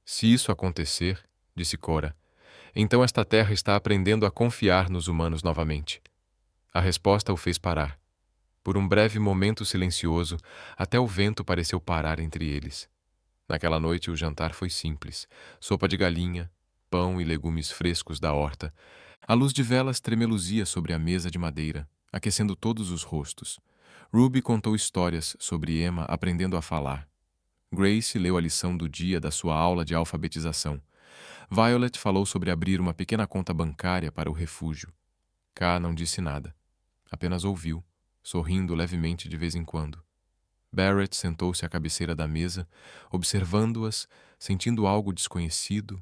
Se isso acontecer, disse Cora, então esta Terra está aprendendo a confiar nos humanos novamente. A resposta o fez parar. Por um breve momento silencioso, até o vento pareceu parar entre eles. Naquela noite o jantar foi simples. Sopa de galinha, pão e legumes frescos da horta. A luz de velas tremeluzia sobre a mesa de madeira, aquecendo todos os rostos. Ruby contou histórias sobre Emma aprendendo a falar. Grace leu a lição do dia da sua aula de alfabetização. Violet falou sobre abrir uma pequena conta bancária para o refúgio. K não disse nada. Apenas ouviu, sorrindo levemente de vez em quando. Barrett sentou-se à cabeceira da mesa, observando-as, sentindo algo desconhecido,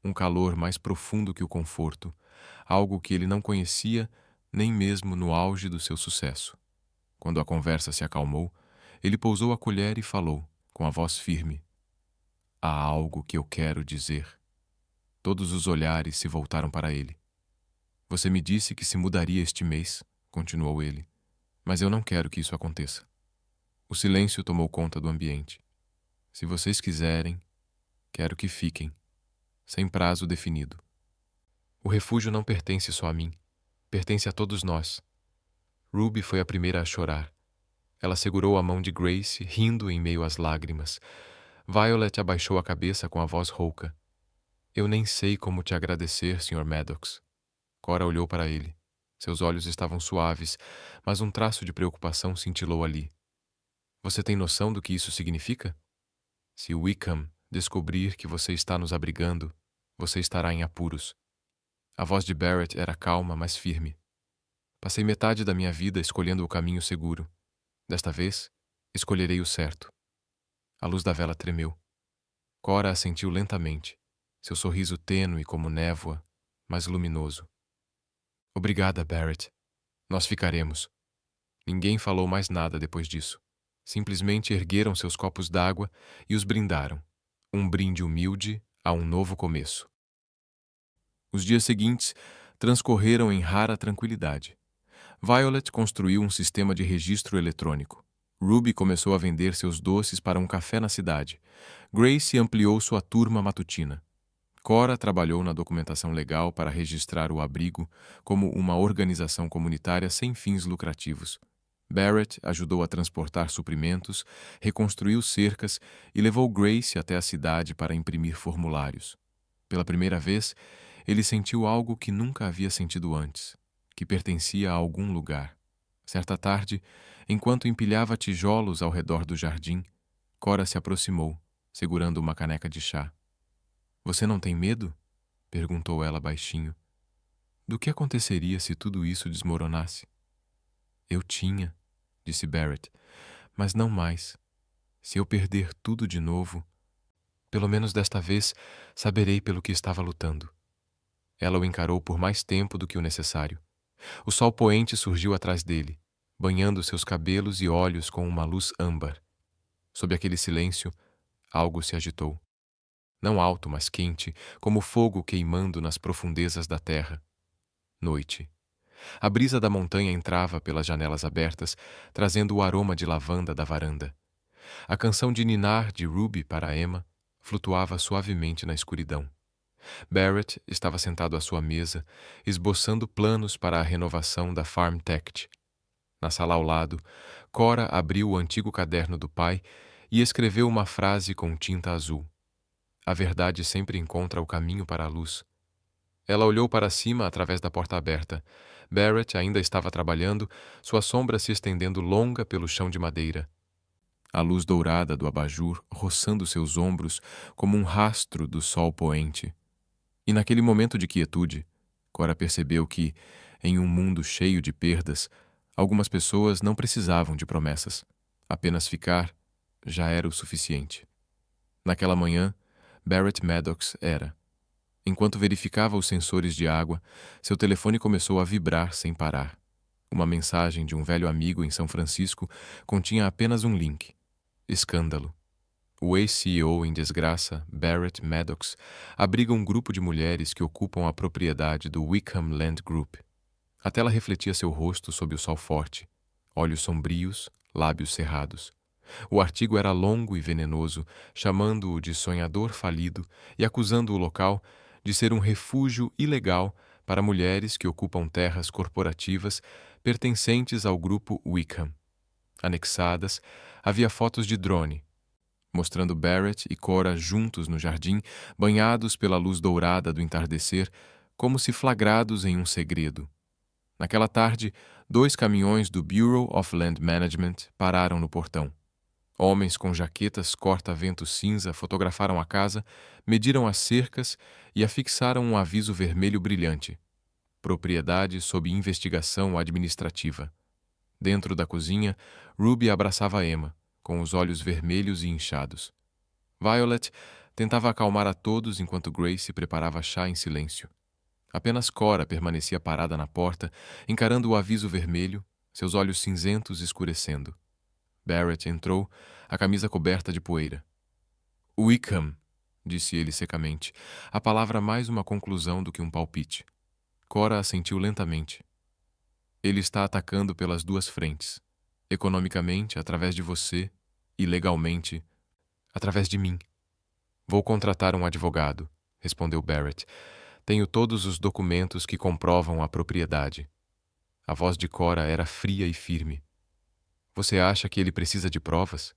um calor mais profundo que o conforto, algo que ele não conhecia nem mesmo no auge do seu sucesso. Quando a conversa se acalmou, ele pousou a colher e falou, com a voz firme. Há algo que eu quero dizer. Todos os olhares se voltaram para ele. Você me disse que se mudaria este mês, continuou ele, mas eu não quero que isso aconteça. O silêncio tomou conta do ambiente. Se vocês quiserem, quero que fiquem, sem prazo definido. O refúgio não pertence só a mim, pertence a todos nós. Ruby foi a primeira a chorar. Ela segurou a mão de Grace, rindo em meio às lágrimas. Violet abaixou a cabeça com a voz rouca. Eu nem sei como te agradecer, Sr. Maddox. Cora olhou para ele. Seus olhos estavam suaves, mas um traço de preocupação cintilou ali. Você tem noção do que isso significa? Se Wickham descobrir que você está nos abrigando, você estará em apuros. A voz de Barrett era calma, mas firme. Passei metade da minha vida escolhendo o caminho seguro. Desta vez, escolherei o certo. A luz da vela tremeu. Cora assentiu lentamente, seu sorriso tênue como névoa, mas luminoso. Obrigada, Barrett. Nós ficaremos. Ninguém falou mais nada depois disso. Simplesmente ergueram seus copos d'água e os brindaram. Um brinde humilde a um novo começo. Os dias seguintes transcorreram em rara tranquilidade. Violet construiu um sistema de registro eletrônico. Ruby começou a vender seus doces para um café na cidade. Grace ampliou sua turma matutina. Cora trabalhou na documentação legal para registrar o abrigo como uma organização comunitária sem fins lucrativos. Barrett ajudou a transportar suprimentos, reconstruiu cercas e levou Grace até a cidade para imprimir formulários. Pela primeira vez, ele sentiu algo que nunca havia sentido antes, que pertencia a algum lugar. Certa tarde, enquanto empilhava tijolos ao redor do jardim, Cora se aproximou, segurando uma caneca de chá. Você não tem medo? Perguntou ela baixinho. Do que aconteceria se tudo isso desmoronasse? Eu tinha, disse Barrett, mas não mais. Se eu perder tudo de novo, pelo menos desta vez saberei pelo que estava lutando. Ela o encarou por mais tempo do que o necessário. O sol poente surgiu atrás dele, banhando seus cabelos e olhos com uma luz âmbar. Sob aquele silêncio, algo se agitou. Não alto, mas quente, como fogo queimando nas profundezas da terra. Noite. A brisa da montanha entrava pelas janelas abertas, trazendo o aroma de lavanda da varanda. A canção de ninar de Ruby para Emma flutuava suavemente na escuridão. Barrett estava sentado à sua mesa, esboçando planos para a renovação da Farm Tech. Na sala ao lado, Cora abriu o antigo caderno do pai e escreveu uma frase com tinta azul. A verdade sempre encontra o caminho para a luz. Ela olhou para cima através da porta aberta. Barrett ainda estava trabalhando, sua sombra se estendendo longa pelo chão de madeira. A luz dourada do abajur roçando seus ombros como um rastro do sol poente. E naquele momento de quietude, Cora percebeu que, em um mundo cheio de perdas, algumas pessoas não precisavam de promessas. Apenas ficar já era o suficiente. Naquela manhã, Barrett Maddox era. Enquanto verificava os sensores de água, seu telefone começou a vibrar sem parar. Uma mensagem de um velho amigo em São Francisco continha apenas um link. Escândalo. O ex-CEO em desgraça, Barrett Maddox, abriga um grupo de mulheres que ocupam a propriedade do Wickham Land Group. A tela refletia seu rosto sob o sol forte, olhos sombrios, lábios cerrados. O artigo era longo e venenoso, chamando-o de sonhador falido e acusando o local de ser um refúgio ilegal para mulheres que ocupam terras corporativas pertencentes ao grupo Wickham. Anexadas, havia fotos de drone, mostrando Barrett e Cora juntos no jardim, banhados pela luz dourada do entardecer, como se flagrados em um segredo. Naquela tarde, 2 caminhões do Bureau of Land Management pararam no portão. Homens com jaquetas corta-vento cinza fotografaram a casa, mediram as cercas e afixaram um aviso vermelho brilhante. Propriedade sob investigação administrativa. Dentro da cozinha, Ruby abraçava Emma, com os olhos vermelhos e inchados. Violet tentava acalmar a todos enquanto Grace preparava chá em silêncio. Apenas Cora permanecia parada na porta, encarando o aviso vermelho, seus olhos cinzentos escurecendo. Barrett entrou, a camisa coberta de poeira. Wickham, disse ele secamente, a palavra mais uma conclusão do que um palpite. Cora assentiu lentamente. Ele está atacando pelas 2 frentes. Economicamente, através de você, e legalmente, através de mim. Vou contratar um advogado, respondeu Barrett. Tenho todos os documentos que comprovam a propriedade. A voz de Cora era fria e firme. Você acha que ele precisa de provas?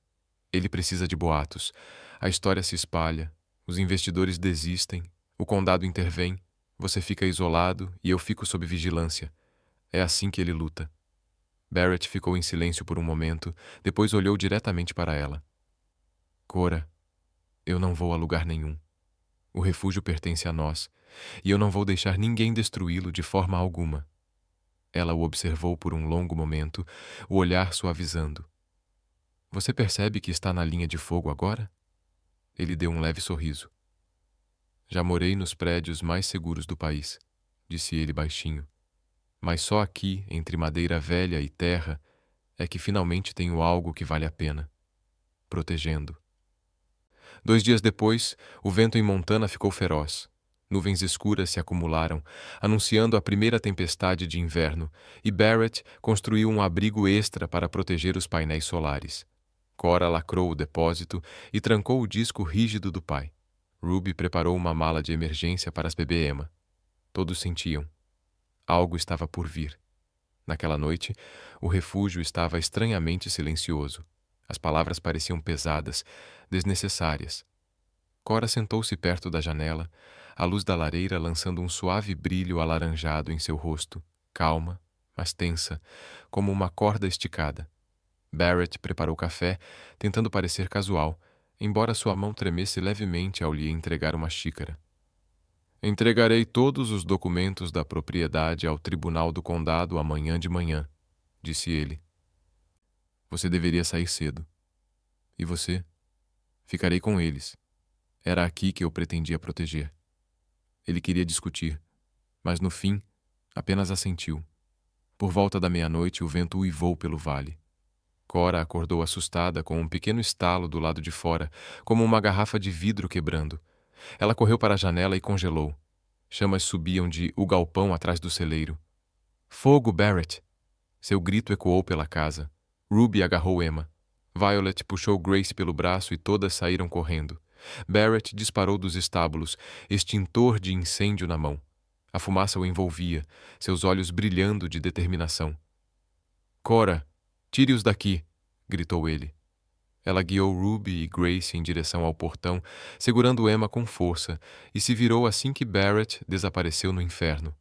Ele precisa de boatos. A história se espalha, os investidores desistem, O condado intervém, você fica isolado e eu fico sob vigilância. É assim que ele luta. Barrett ficou em silêncio por um momento, depois olhou diretamente para ela. Cora, eu não vou a lugar nenhum. O refúgio pertence a nós, e eu não vou deixar ninguém destruí-lo de forma alguma. Ela o observou por um longo momento, o olhar suavizando. Você percebe que está na linha de fogo agora? Ele deu um leve sorriso. Já morei nos prédios mais seguros do país, disse ele baixinho. Mas só aqui, entre madeira velha e terra, é que finalmente tenho algo que vale a pena. Protegendo. 2 dias depois, o vento em Montana ficou feroz. Nuvens escuras se acumularam, anunciando a primeira tempestade de inverno, e Barrett construiu um abrigo extra para proteger os painéis solares. Cora lacrou o depósito e trancou o disco rígido do pai. Ruby preparou uma mala de emergência para as bebê Emma. Todos sentiam. Algo estava por vir. Naquela noite, o refúgio estava estranhamente silencioso. As palavras pareciam pesadas, desnecessárias. Cora sentou-se perto da janela, a luz da lareira lançando um suave brilho alaranjado em seu rosto, calma, mas tensa, como uma corda esticada. Barrett preparou café, tentando parecer casual, embora sua mão tremesse levemente ao lhe entregar uma xícara. Entregarei todos os documentos da propriedade ao tribunal do condado amanhã de manhã, disse ele. Você deveria sair cedo. E você? Ficarei com eles. Era aqui que eu pretendia proteger. Ele queria discutir, mas no fim, apenas assentiu. Por volta da meia-noite, o vento uivou pelo vale. Cora acordou assustada com um pequeno estalo do lado de fora, como uma garrafa de vidro quebrando. Ela correu para a janela e congelou. Chamas subiam de o galpão atrás do celeiro. Fogo, Barrett! Seu grito ecoou pela casa. Ruby agarrou Emma. Violet puxou Grace pelo braço e todas saíram correndo. Barrett disparou dos estábulos, extintor de incêndio na mão. A fumaça o envolvia, seus olhos brilhando de determinação. Cora, tire-os daqui! Gritou ele. Ela guiou Ruby e Grace em direção ao portão, segurando Emma com força, e se virou assim que Barrett desapareceu no inferno.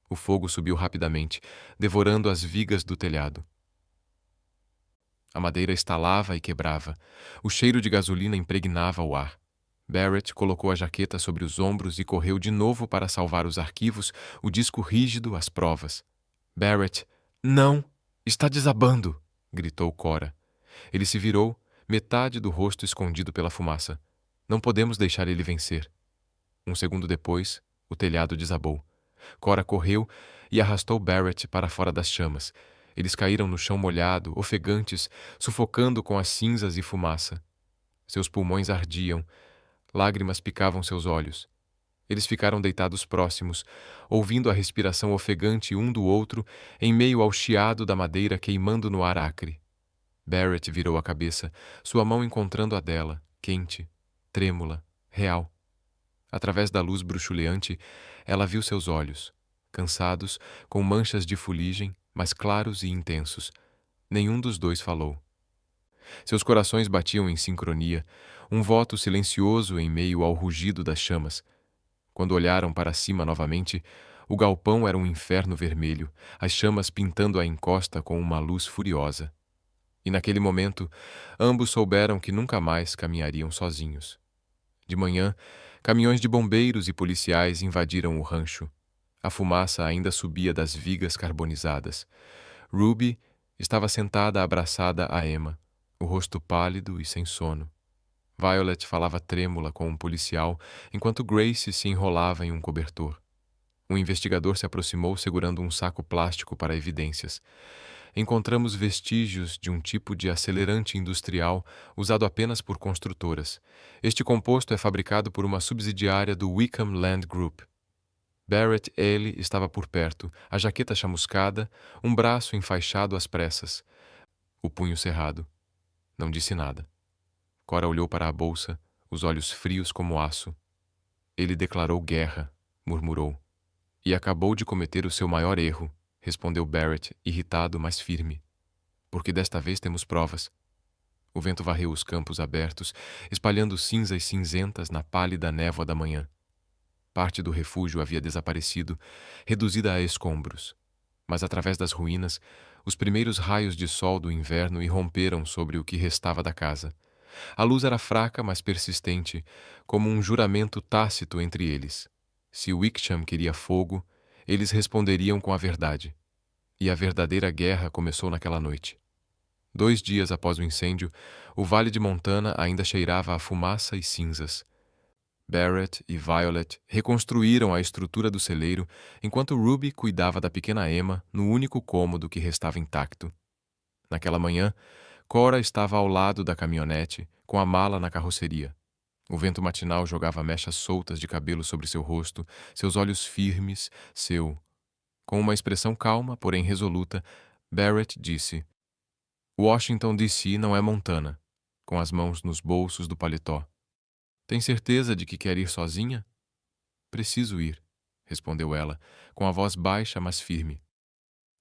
O fogo subiu rapidamente, devorando as vigas do telhado. A madeira estalava e quebrava. O cheiro de gasolina impregnava o ar. Barrett colocou a jaqueta sobre os ombros e correu de novo para salvar os arquivos, o disco rígido, as provas. Barrett, não! Está desabando! Gritou Cora. Ele se virou, metade do rosto escondido pela fumaça. Não podemos deixar ele vencer. Um segundo depois, o telhado desabou. Cora correu e arrastou Barrett para fora das chamas. Eles caíram no chão molhado, ofegantes, sufocando com as cinzas e fumaça. Seus pulmões ardiam. Lágrimas picavam seus olhos. Eles ficaram deitados próximos, ouvindo a respiração ofegante um do outro em meio ao chiado da madeira queimando no ar acre. Barrett virou a cabeça, sua mão encontrando a dela, quente, trêmula, real. Através da luz bruxuleante, ela viu seus olhos, cansados, com manchas de fuligem, mas claros e intensos. Nenhum dos dois falou. Seus corações batiam em sincronia, um voto silencioso em meio ao rugido das chamas. Quando olharam para cima novamente, o galpão era um inferno vermelho, as chamas pintando a encosta com uma luz furiosa. E naquele momento, ambos souberam que nunca mais caminhariam sozinhos. De manhã, caminhões de bombeiros e policiais invadiram o rancho. A fumaça ainda subia das vigas carbonizadas. Ruby estava sentada abraçada a Emma, o rosto pálido e sem sono. Violet falava trêmula com um policial, enquanto Grace se enrolava em um cobertor. Um investigador se aproximou segurando um saco plástico para evidências. Encontramos vestígios de um tipo de acelerante industrial usado apenas por construtoras. Este composto é fabricado por uma subsidiária do Wickham Land Group. Barrett Ely estava por perto, a jaqueta chamuscada, um braço enfaixado às pressas, o punho cerrado. Não disse nada. Cora olhou para a bolsa, os olhos frios como aço. Ele declarou guerra, murmurou. E acabou de cometer o seu maior erro, respondeu Barrett, irritado, mas firme. Porque desta vez temos provas. O vento varreu os campos abertos, espalhando cinzas cinzentas na pálida névoa da manhã. Parte do refúgio havia desaparecido, reduzida a escombros. Mas através das ruínas, os primeiros raios de sol do inverno irromperam sobre o que restava da casa. A luz era fraca, mas persistente, como um juramento tácito entre eles. Se Wickham queria fogo, eles responderiam com a verdade. E a verdadeira guerra começou naquela noite. 2 dias após o incêndio, o Vale de Montana ainda cheirava a fumaça e cinzas. Barrett e Violet reconstruíram a estrutura do celeiro, enquanto Ruby cuidava da pequena Emma no único cômodo que restava intacto. Naquela manhã, Cora estava ao lado da caminhonete, com a mala na carroceria. O vento matinal jogava mechas soltas de cabelo sobre seu rosto, seus olhos firmes, Com uma expressão calma, porém resoluta, Barrett disse: Washington, D.C. não é Montana, com as mãos nos bolsos do paletó. Tem certeza de que quer ir sozinha? Preciso ir, respondeu ela, com a voz baixa, mas firme.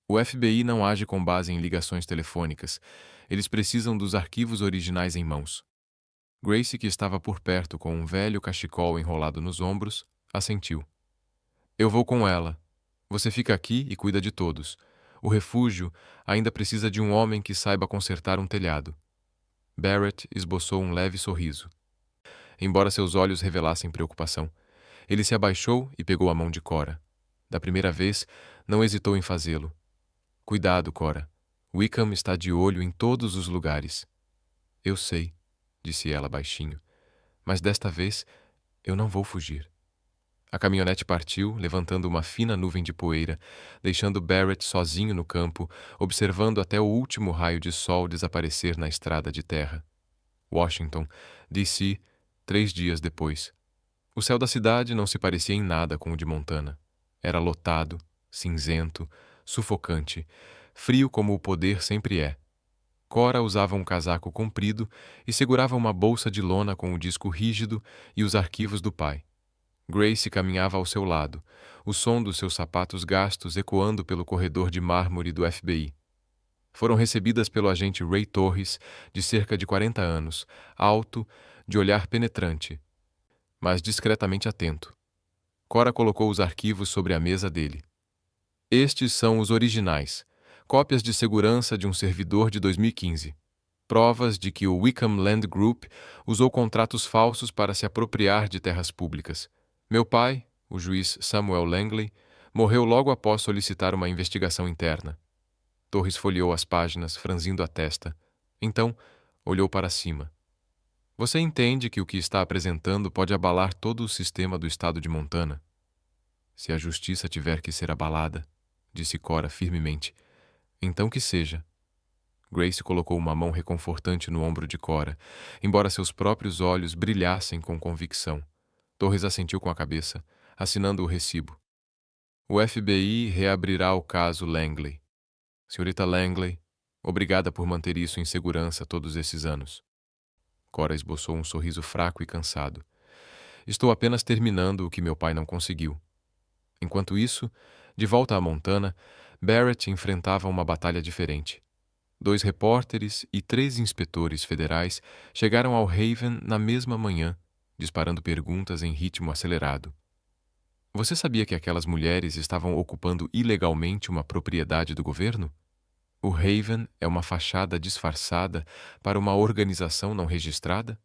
O FBI não age com base em ligações telefônicas. Eles precisam dos arquivos originais em mãos. Gracie, que estava por perto com um velho cachecol enrolado nos ombros, assentiu. Eu vou com ela. Você fica aqui e cuida de todos. O refúgio ainda precisa de um homem que saiba consertar um telhado. Barrett esboçou um leve sorriso. Embora seus olhos revelassem preocupação, ele se abaixou e pegou a mão de Cora. Da primeira vez, não hesitou em fazê-lo. Cuidado, Cora. Wickham está de olho em todos os lugares. Eu sei, disse ela baixinho, mas desta vez eu não vou fugir. A caminhonete partiu, levantando uma fina nuvem de poeira, deixando Barrett sozinho no campo, observando até o último raio de sol desaparecer na estrada de terra. Washington, D.C., 3 dias depois. O céu da cidade não se parecia em nada com o de Montana. Era lotado, cinzento, sufocante, frio como o poder sempre é. Cora usava um casaco comprido e segurava uma bolsa de lona com o disco rígido e os arquivos do pai. Gracie caminhava ao seu lado, o som dos seus sapatos gastos ecoando pelo corredor de mármore do FBI. Foram recebidas pelo agente Ray Torres, de cerca de 40 anos, alto, de olhar penetrante, mas discretamente atento. Cora colocou os arquivos sobre a mesa dele. Estes são os originais, cópias de segurança de um servidor de 2015. Provas de que o Wickham Land Group usou contratos falsos para se apropriar de terras públicas. Meu pai, o juiz Samuel Langley, morreu logo após solicitar uma investigação interna. Torres folheou as páginas, franzindo a testa. Então, olhou para cima. Você entende que o que está apresentando pode abalar todo o sistema do estado de Montana? Se a justiça tiver que ser abalada, disse Cora firmemente, então que seja. Gracie colocou uma mão reconfortante no ombro de Cora, embora seus próprios olhos brilhassem com convicção. Torres assentiu com a cabeça, assinando o recibo. O FBI reabrirá o caso Langley. Senhorita Langley, obrigada por manter isso em segurança todos esses anos. Cora esboçou um sorriso fraco e cansado. Estou apenas terminando o que meu pai não conseguiu. Enquanto isso, de volta a Montana, Barrett enfrentava uma batalha diferente. 2 repórteres e 3 inspetores federais chegaram ao Haven na mesma manhã, disparando perguntas em ritmo acelerado. Você sabia que aquelas mulheres estavam ocupando ilegalmente uma propriedade do governo? O Haven é uma fachada disfarçada para uma organização não registrada?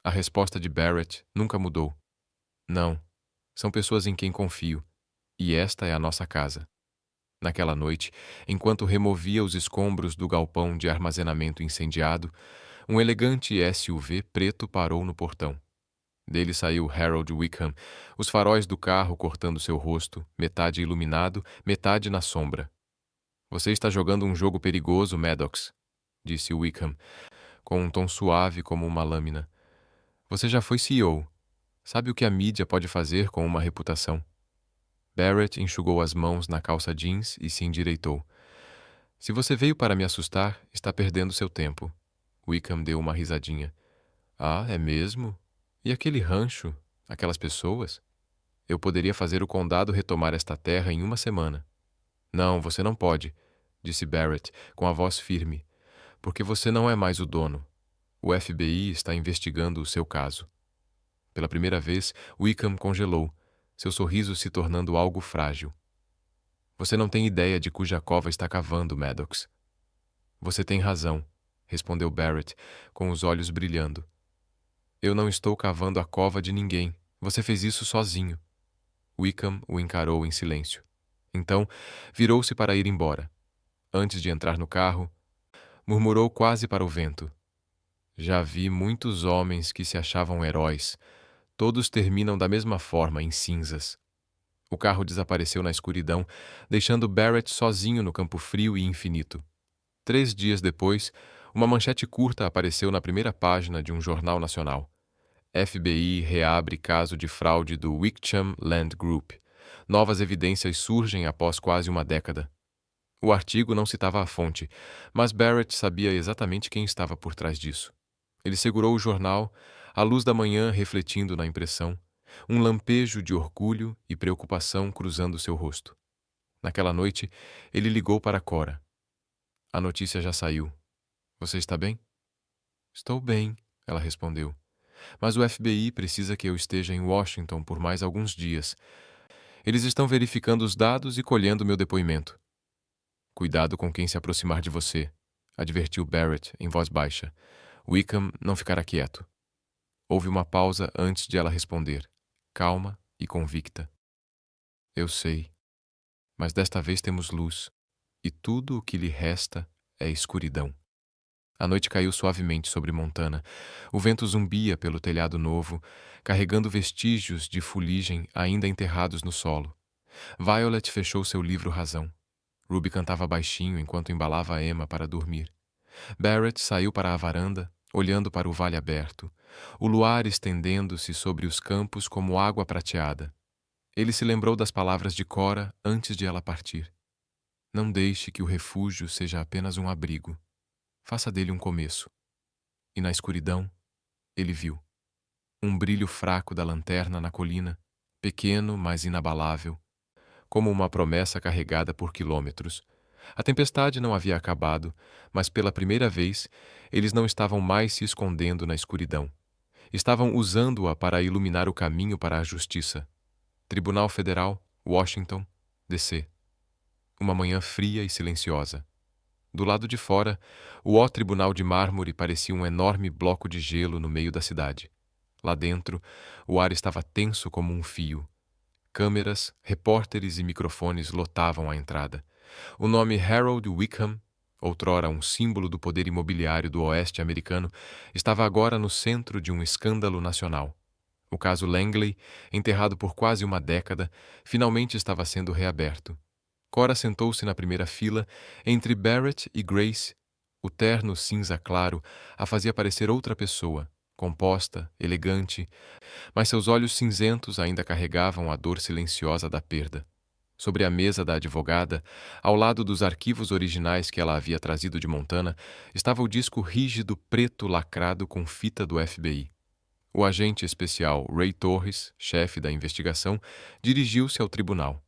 A resposta de Barrett nunca mudou. Não, são pessoas em quem confio, e esta é a nossa casa. Naquela noite, enquanto removia os escombros do galpão de armazenamento incendiado, um elegante SUV preto parou no portão. Dele saiu Harold Wickham, os faróis do carro cortando seu rosto, metade iluminado, metade na sombra. Você está jogando um jogo perigoso, Maddox, disse Wickham, com um tom suave como uma lâmina. Você já foi CEO. Sabe o que a mídia pode fazer com uma reputação? Barrett enxugou as mãos na calça jeans e se endireitou. Se você veio para me assustar, está perdendo seu tempo. Wickham deu uma risadinha. Ah, é mesmo? E aquele rancho? Aquelas pessoas? Eu poderia fazer o condado retomar esta terra em 1 semana. Não, você não pode, disse Barrett, com a voz firme, porque você não é mais o dono. O FBI está investigando o seu caso. Pela primeira vez, Wickham congelou. seu sorriso se tornando algo frágil. Você não tem ideia de cuja cova está cavando, Maddox. Você tem razão, respondeu Barrett, com os olhos brilhando. Eu não estou cavando a cova de ninguém. Você fez isso sozinho. Wickham o encarou em silêncio. Então, virou-se para ir embora. Antes de entrar no carro, murmurou quase para o vento. Já vi muitos homens que se achavam heróis. Todos terminam da mesma forma, em cinzas. O carro desapareceu na escuridão, deixando Barrett sozinho no campo frio e infinito. 3 dias depois, uma manchete curta apareceu na primeira página de um jornal nacional. FBI reabre caso de fraude do Wickham Land Group. Novas evidências surgem após quase uma década. O artigo não citava a fonte, mas Barrett sabia exatamente quem estava por trás disso. Ele segurou o jornal, a luz da manhã refletindo na impressão, um lampejo de orgulho e preocupação cruzando seu rosto. Naquela noite, ele ligou para Cora. A notícia já saiu. Você está bem? Estou bem, ela respondeu. Mas o FBI precisa que eu esteja em Washington por mais alguns dias. Eles estão verificando os dados e colhendo meu depoimento. Cuidado com quem se aproximar de você, advertiu Barrett em voz baixa. Wickham não ficará quieto. Houve uma pausa antes de ela responder, calma e convicta. Eu sei, mas desta vez temos luz, e tudo o que lhe resta é escuridão. A noite caiu suavemente sobre Montana. O vento zumbia pelo telhado novo, carregando vestígios de fuligem ainda enterrados no solo. Violet fechou seu livro Razão. Ruby cantava baixinho enquanto embalava a Emma para dormir. Barrett saiu para a varanda, olhando para o vale aberto, o luar estendendo-se sobre os campos como água prateada. Ele se lembrou das palavras de Cora antes de ela partir. Não deixe que o refúgio seja apenas um abrigo. Faça dele um começo. E na escuridão, ele viu um brilho fraco da lanterna na colina, pequeno, mas inabalável, como uma promessa carregada por quilômetros. A tempestade não havia acabado, mas pela primeira vez, eles não estavam mais se escondendo na escuridão. Estavam usando-a para iluminar o caminho para a justiça. Tribunal Federal, Washington, D.C. Uma manhã fria e silenciosa. Do lado de fora, o tribunal de mármore parecia um enorme bloco de gelo no meio da cidade. Lá dentro, o ar estava tenso como um fio. Câmeras, repórteres e microfones lotavam a entrada. O nome Harold Wickham, outrora um símbolo do poder imobiliário do oeste americano, estava agora no centro de um escândalo nacional. O caso Langley, enterrado por quase uma década, finalmente estava sendo reaberto. Cora sentou-se na primeira fila, entre Barrett e Grace. O terno cinza claro a fazia parecer outra pessoa, composta, elegante, mas seus olhos cinzentos ainda carregavam a dor silenciosa da perda. Sobre a mesa da advogada, ao lado dos arquivos originais que ela havia trazido de Montana, estava o disco rígido preto lacrado com fita do FBI. O agente especial Ray Torres, chefe da investigação, dirigiu-se ao tribunal.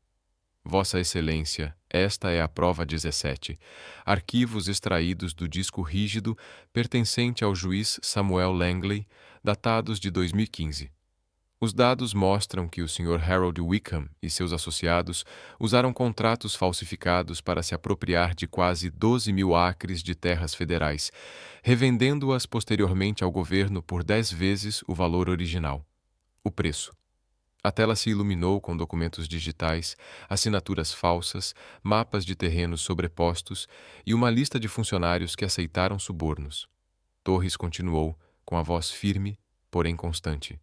Vossa Excelência, esta é a prova 17. Arquivos extraídos do disco rígido pertencente ao juiz Samuel Langley, datados de 2015. Os dados mostram que o Sr. Harold Wickham e seus associados usaram contratos falsificados para se apropriar de quase 12 mil acres de terras federais, revendendo-as posteriormente ao governo por 10 vezes o valor original. O preço. A tela se iluminou com documentos digitais, assinaturas falsas, mapas de terrenos sobrepostos e uma lista de funcionários que aceitaram subornos. Torres continuou, com a voz firme, porém constante.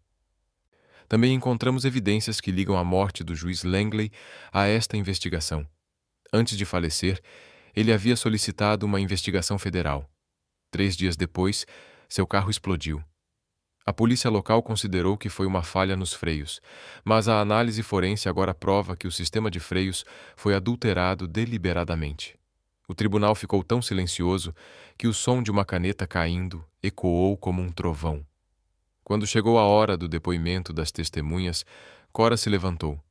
Também encontramos evidências que ligam a morte do juiz Langley a esta investigação. Antes de falecer, ele havia solicitado uma investigação federal. 3 dias depois, seu carro explodiu. A polícia local considerou que foi uma falha nos freios, mas a análise forense agora prova que o sistema de freios foi adulterado deliberadamente. O tribunal ficou tão silencioso que o som de uma caneta caindo ecoou como um trovão. Quando chegou a hora do depoimento das testemunhas, Cora se levantou.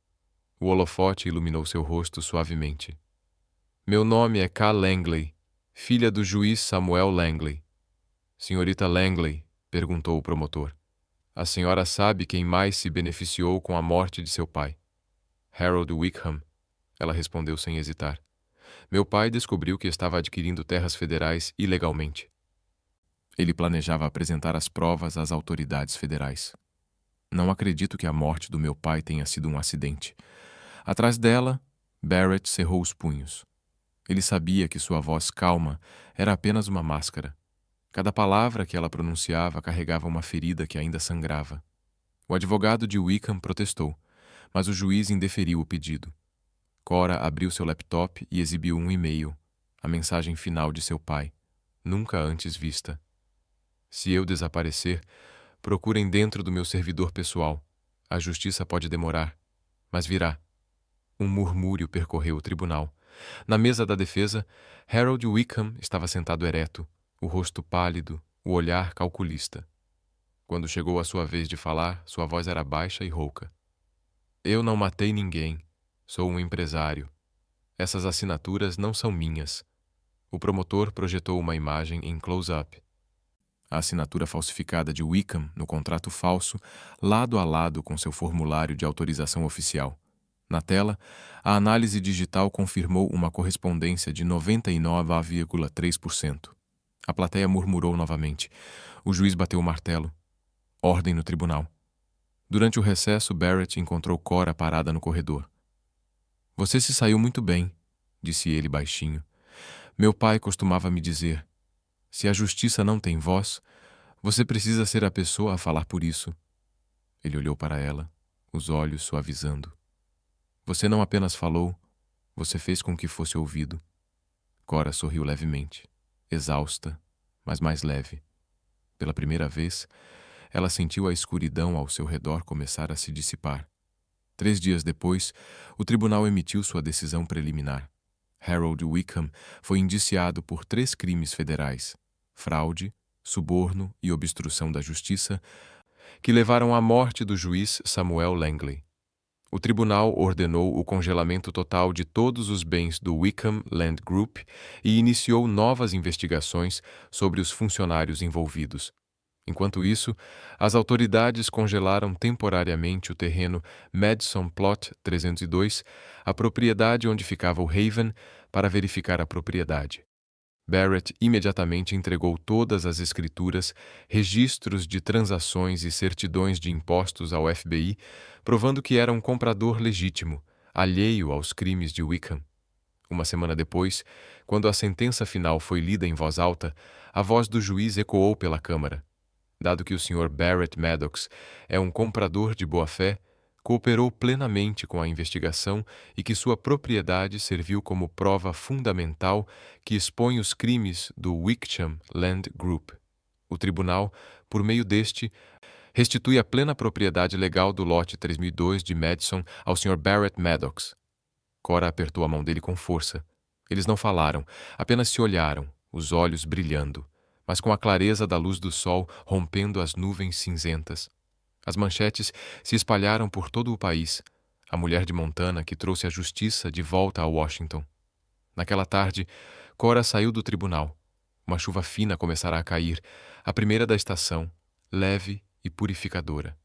O holofote iluminou seu rosto suavemente. Meu nome é Ká Langley, filha do juiz Samuel Langley. Senhorita Langley, perguntou o promotor. A senhora sabe quem mais se beneficiou com a morte de seu pai. Harold Wickham, ela respondeu sem hesitar. Meu pai descobriu que estava adquirindo terras federais ilegalmente. Ele planejava apresentar as provas às autoridades federais. Não acredito que a morte do meu pai tenha sido um acidente. Atrás dela, Barrett cerrou os punhos. Ele sabia que sua voz calma era apenas uma máscara. Cada palavra que ela pronunciava carregava uma ferida que ainda sangrava. O advogado de Wickham protestou, mas o juiz indeferiu o pedido. Cora abriu seu laptop e exibiu um e-mail, a mensagem final de seu pai, nunca antes vista. Se eu desaparecer, procurem dentro do meu servidor pessoal. A justiça pode demorar, mas virá. Um murmúrio percorreu o tribunal. Na mesa da defesa, Harold Wickham estava sentado ereto, o rosto pálido, o olhar calculista. Quando chegou a sua vez de falar, sua voz era baixa e rouca. Eu não matei ninguém. Sou um empresário. Essas assinaturas não são minhas. O promotor projetou uma imagem em close-up. A assinatura falsificada de Wickham no contrato falso, lado a lado com seu formulário de autorização oficial. Na tela, a análise digital confirmou uma correspondência de 99,3%. A plateia murmurou novamente. O juiz bateu o martelo. Ordem no tribunal. Durante o recesso, Barrett encontrou Cora parada no corredor. Você se saiu muito bem, disse ele baixinho. Meu pai costumava me dizer, se a justiça não tem voz, você precisa ser a pessoa a falar por isso. Ele olhou para ela, os olhos suavizando. Você não apenas falou, você fez com que fosse ouvido. Cora sorriu levemente, exausta, mas mais leve. Pela primeira vez, ela sentiu a escuridão ao seu redor começar a se dissipar. 3 dias depois, o tribunal emitiu sua decisão preliminar. Harold Wickham foi indiciado por 3 crimes federais: fraude, suborno e obstrução da justiça, que levaram à morte do juiz Samuel Langley. O tribunal ordenou o congelamento total de todos os bens do Wickham Land Group e iniciou novas investigações sobre os funcionários envolvidos. Enquanto isso, as autoridades congelaram temporariamente o terreno Madison Plot 302, a propriedade onde ficava o Haven, para verificar a propriedade. Barrett imediatamente entregou todas as escrituras, registros de transações e certidões de impostos ao FBI, provando que era um comprador legítimo, alheio aos crimes de Wickham. Uma semana depois, quando a sentença final foi lida em voz alta, a voz do juiz ecoou pela Câmara. Dado que o Sr. Barrett Maddox é um comprador de boa-fé, cooperou plenamente com a investigação e que sua propriedade serviu como prova fundamental que expõe os crimes do Wickham Land Group. O tribunal, por meio deste, restitui a plena propriedade legal do lote 3002 de Madison ao Sr. Barrett Maddox. Cora apertou a mão dele com força. Eles não falaram, apenas se olharam, os olhos brilhando, mas com a clareza da luz do sol rompendo as nuvens cinzentas. As manchetes se espalharam por todo o país. A mulher de Montana que trouxe a justiça de volta a Washington. Naquela tarde, Cora saiu do tribunal. Uma chuva fina começara a cair, a primeira da estação, leve e purificadora.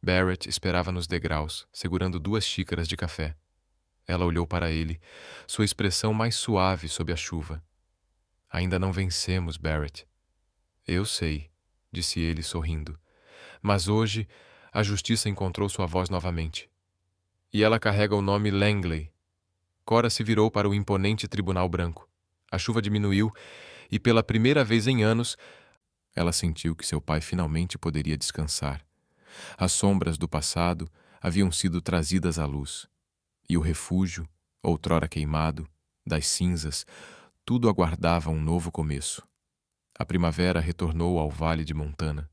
Barrett esperava nos degraus, segurando 2 xícaras de café. Ela olhou para ele, sua expressão mais suave sob a chuva. Ainda não vencemos, Barrett. Eu sei, disse ele sorrindo. Mas hoje, a justiça encontrou sua voz novamente. E ela carrega o nome Langley. Cora se virou para o imponente tribunal branco. A chuva diminuiu e, pela primeira vez em anos, ela sentiu que seu pai finalmente poderia descansar. As sombras do passado haviam sido trazidas à luz. E o refúgio, outrora queimado, das cinzas, tudo aguardava um novo começo. A primavera retornou ao Vale de Montana.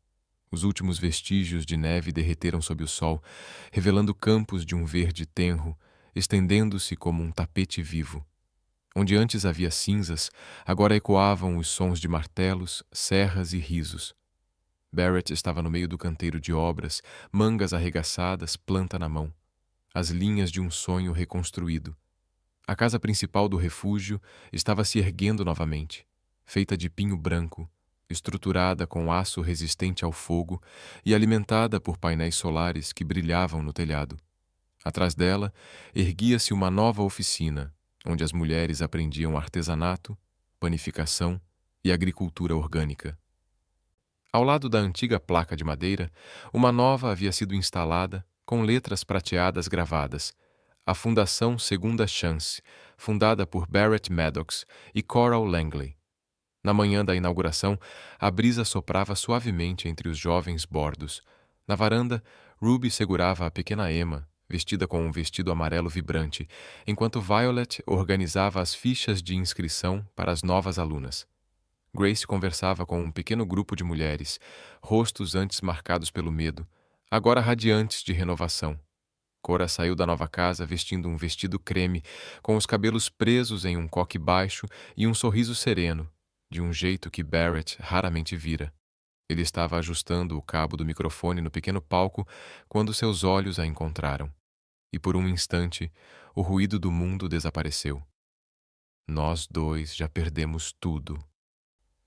Os últimos vestígios de neve derreteram sob o sol, revelando campos de um verde tenro, estendendo-se como um tapete vivo. Onde antes havia cinzas, agora ecoavam os sons de martelos, serras e risos. Barrett estava no meio do canteiro de obras, mangas arregaçadas, planta na mão. As linhas de um sonho reconstruído. A casa principal do refúgio estava se erguendo novamente, feita de pinho branco, estruturada com aço resistente ao fogo e alimentada por painéis solares que brilhavam no telhado. Atrás dela, erguia-se uma nova oficina, onde as mulheres aprendiam artesanato, panificação e agricultura orgânica. Ao lado da antiga placa de madeira, uma nova havia sido instalada, com letras prateadas gravadas: a Fundação Segunda Chance, fundada por Barrett Maddox e Coral Langley. Na manhã da inauguração, a brisa soprava suavemente entre os jovens bordos. Na varanda, Ruby segurava a pequena Emma, vestida com um vestido amarelo vibrante, enquanto Violet organizava as fichas de inscrição para as novas alunas. Grace conversava com um pequeno grupo de mulheres, rostos antes marcados pelo medo, agora radiantes de renovação. Cora saiu da nova casa vestindo um vestido creme, com os cabelos presos em um coque baixo e um sorriso sereno, de um jeito que Barrett raramente vira. Ele estava ajustando o cabo do microfone no pequeno palco quando seus olhos a encontraram. E por um instante, o ruído do mundo desapareceu. Nós dois já perdemos tudo,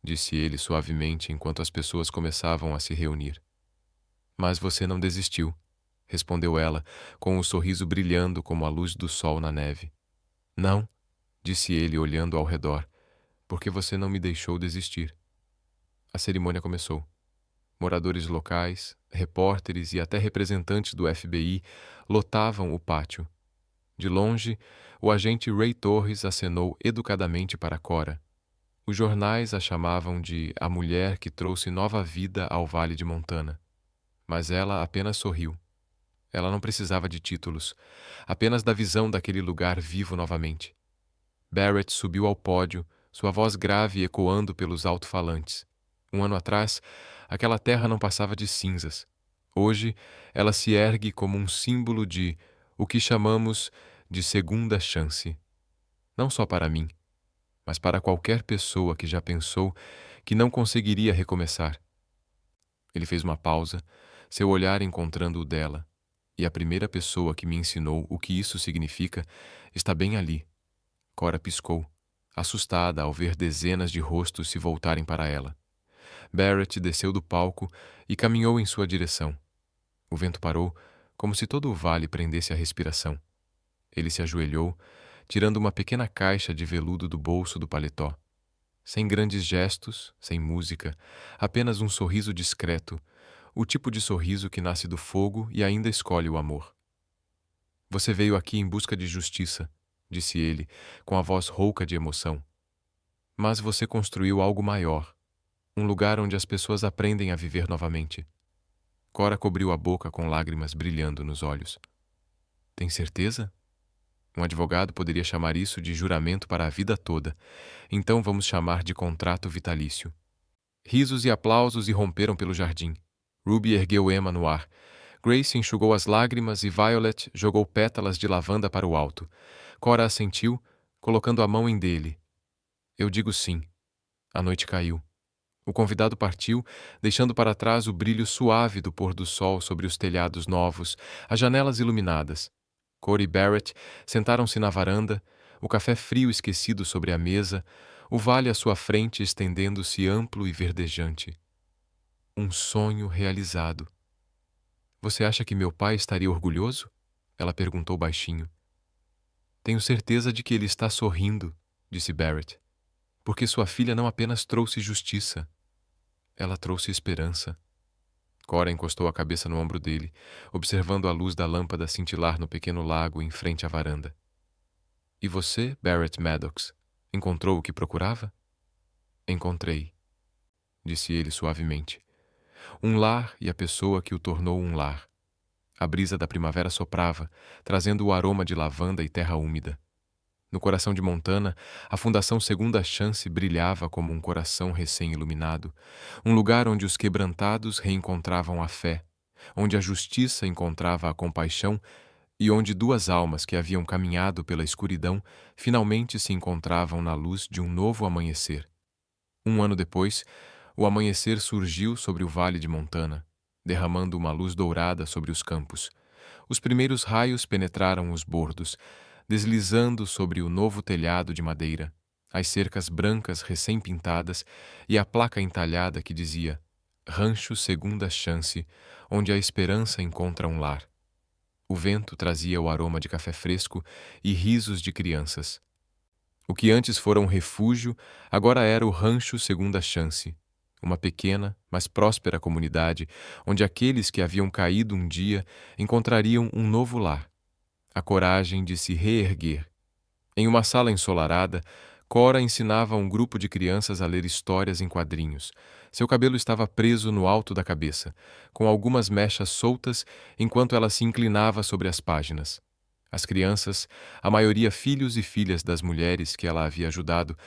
disse ele suavemente enquanto as pessoas começavam a se reunir. Mas você não desistiu, respondeu ela, com o sorriso brilhando como a luz do sol na neve. Não, disse ele olhando ao redor, porque você não me deixou desistir. A cerimônia começou. Moradores locais, repórteres e até representantes do FBI lotavam o pátio. De longe, o agente Ray Torres acenou educadamente para Cora. Os jornais a chamavam de a mulher que trouxe nova vida ao Vale de Montana. Mas ela apenas sorriu. Ela não precisava de títulos, apenas da visão daquele lugar vivo novamente. Barrett subiu ao pódio, sua voz grave ecoando pelos alto-falantes. Um ano atrás, aquela terra não passava de cinzas. Hoje, ela se ergue como um símbolo de o que chamamos de segunda chance. Não só para mim, mas para qualquer pessoa que já pensou que não conseguiria recomeçar. Ele fez uma pausa, seu olhar encontrando o dela, e a primeira pessoa que me ensinou o que isso significa está bem ali. Cora piscou, assustada ao ver dezenas de rostos se voltarem para ela. Barrett desceu do palco e caminhou em sua direção. O vento parou, como se todo o vale prendesse a respiração. Ele se ajoelhou, tirando uma pequena caixa de veludo do bolso do paletó. Sem grandes gestos, sem música, apenas um sorriso discreto, o tipo de sorriso que nasce do fogo e ainda escolhe o amor. Você veio aqui em busca de justiça, disse ele, com a voz rouca de emoção. Mas você construiu algo maior, um lugar onde as pessoas aprendem a viver novamente. Cora cobriu a boca com lágrimas brilhando nos olhos. Tem certeza? Um advogado poderia chamar isso de juramento para a vida toda. Então vamos chamar de contrato vitalício. Risos e aplausos irromperam pelo jardim. Ruby ergueu Emma no ar. Grace enxugou as lágrimas e Violet jogou pétalas de lavanda para o alto. Cora assentiu, colocando a mão em dele. Eu digo sim. A noite caiu. O convidado partiu, deixando para trás o brilho suave do pôr do sol sobre os telhados novos, as janelas iluminadas. Cora e Barrett sentaram-se na varanda, o café frio esquecido sobre a mesa, o vale à sua frente estendendo-se amplo e verdejante. Um sonho realizado. Você acha que meu pai estaria orgulhoso? Ela perguntou baixinho. Tenho certeza de que ele está sorrindo, disse Barrett, porque sua filha não apenas trouxe justiça, ela trouxe esperança. Cora encostou a cabeça no ombro dele, observando a luz da lâmpada cintilar no pequeno lago em frente à varanda. E você, Barrett Maddox, encontrou o que procurava? Encontrei, disse ele suavemente. Um lar e a pessoa que o tornou um lar. A brisa da primavera soprava, trazendo o aroma de lavanda e terra úmida. No coração de Montana, a Fundação Segunda Chance brilhava como um coração recém-iluminado, um lugar onde os quebrantados reencontravam a fé, onde a justiça encontrava a compaixão e onde duas almas que haviam caminhado pela escuridão finalmente se encontravam na luz de um novo amanhecer. Um ano depois, o amanhecer surgiu sobre o Vale de Montana, derramando uma luz dourada sobre os campos. Os primeiros raios penetraram os bordos, deslizando sobre o novo telhado de madeira, as cercas brancas recém-pintadas e a placa entalhada que dizia Rancho Segunda Chance, onde a esperança encontra um lar. O vento trazia o aroma de café fresco e risos de crianças. O que antes fora um refúgio, agora era o Rancho Segunda Chance, uma pequena, mas próspera comunidade onde aqueles que haviam caído um dia encontrariam um novo lar, a coragem de se reerguer. Em uma sala ensolarada, Cora ensinava um grupo de crianças a ler histórias em quadrinhos. Seu cabelo estava preso no alto da cabeça, com algumas mechas soltas enquanto ela se inclinava sobre as páginas. As crianças, a maioria filhos e filhas das mulheres que ela havia ajudado,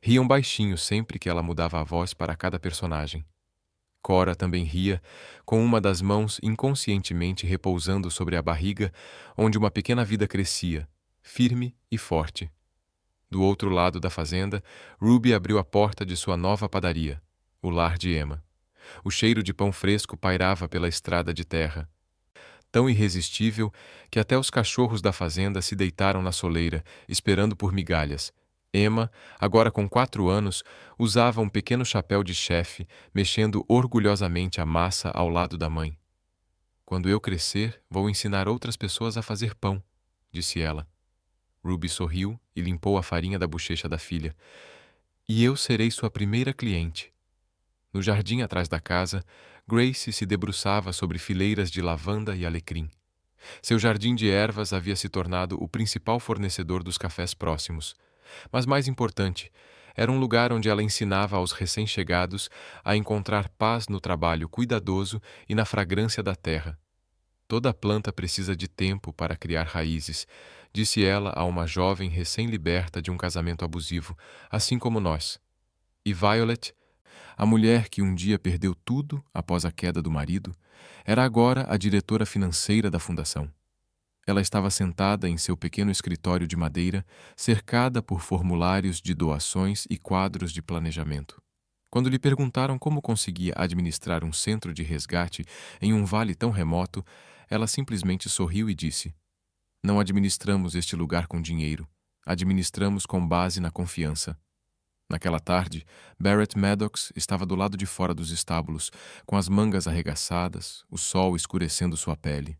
riam baixinho sempre que ela mudava a voz para cada personagem. Cora também ria, com uma das mãos inconscientemente repousando sobre a barriga, onde uma pequena vida crescia, firme e forte. Do outro lado da fazenda, Ruby abriu a porta de sua nova padaria, o lar de Emma. O cheiro de pão fresco pairava pela estrada de terra, tão irresistível que até os cachorros da fazenda se deitaram na soleira, esperando por migalhas. Emma, agora com 4 anos, usava um pequeno chapéu de chefe, mexendo orgulhosamente a massa ao lado da mãe. "Quando eu crescer, vou ensinar outras pessoas a fazer pão", disse ela. Ruby sorriu e limpou a farinha da bochecha da filha. "E eu serei sua primeira cliente." No jardim atrás da casa, Grace se debruçava sobre fileiras de lavanda e alecrim. Seu jardim de ervas havia se tornado o principal fornecedor dos cafés próximos. Mas mais importante, era um lugar onde ela ensinava aos recém-chegados a encontrar paz no trabalho cuidadoso e na fragrância da terra. "Toda planta precisa de tempo para criar raízes", disse ela a uma jovem recém-liberta de um casamento abusivo, assim como nós. E Violet, a mulher que um dia perdeu tudo após a queda do marido, era agora a diretora financeira da fundação. Ela estava sentada em seu pequeno escritório de madeira, cercada por formulários de doações e quadros de planejamento. Quando lhe perguntaram como conseguia administrar um centro de resgate em um vale tão remoto, ela simplesmente sorriu e disse: "Não administramos este lugar com dinheiro. Administramos com base na confiança." Naquela tarde, Barrett Maddox estava do lado de fora dos estábulos, com as mangas arregaçadas, o sol escurecendo sua pele.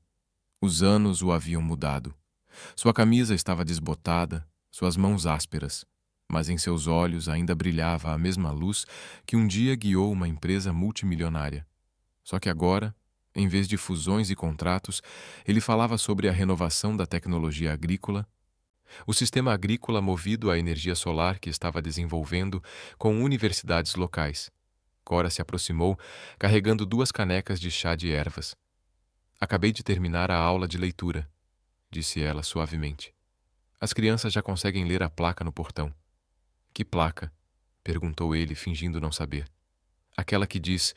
Os anos o haviam mudado. Sua camisa estava desbotada, suas mãos ásperas, mas em seus olhos ainda brilhava a mesma luz que um dia guiou uma empresa multimilionária. Só que agora, em vez de fusões e contratos, ele falava sobre a renovação da tecnologia agrícola, o sistema agrícola movido à energia solar que estava desenvolvendo com universidades locais. Cora se aproximou, carregando 2 canecas de chá de ervas. "Acabei de terminar a aula de leitura", disse ela suavemente. "As crianças já conseguem ler a placa no portão." "Que placa?" perguntou ele, fingindo não saber. "Aquela que diz: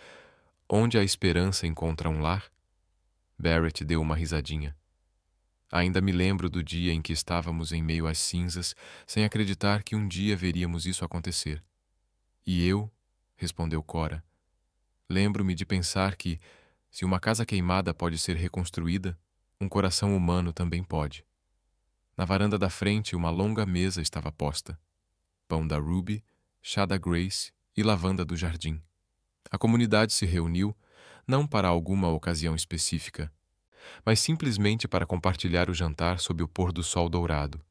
'Onde a esperança encontra um lar?'" Barrett deu uma risadinha. "Ainda me lembro do dia em que estávamos em meio às cinzas, sem acreditar que um dia veríamos isso acontecer." "E eu?" respondeu Cora. "Lembro-me de pensar que, se uma casa queimada pode ser reconstruída, um coração humano também pode." Na varanda da frente, uma longa mesa estava posta. Pão da Ruby, chá da Grace e lavanda do jardim. A comunidade se reuniu, não para alguma ocasião específica, mas simplesmente para compartilhar o jantar sob o pôr do sol dourado.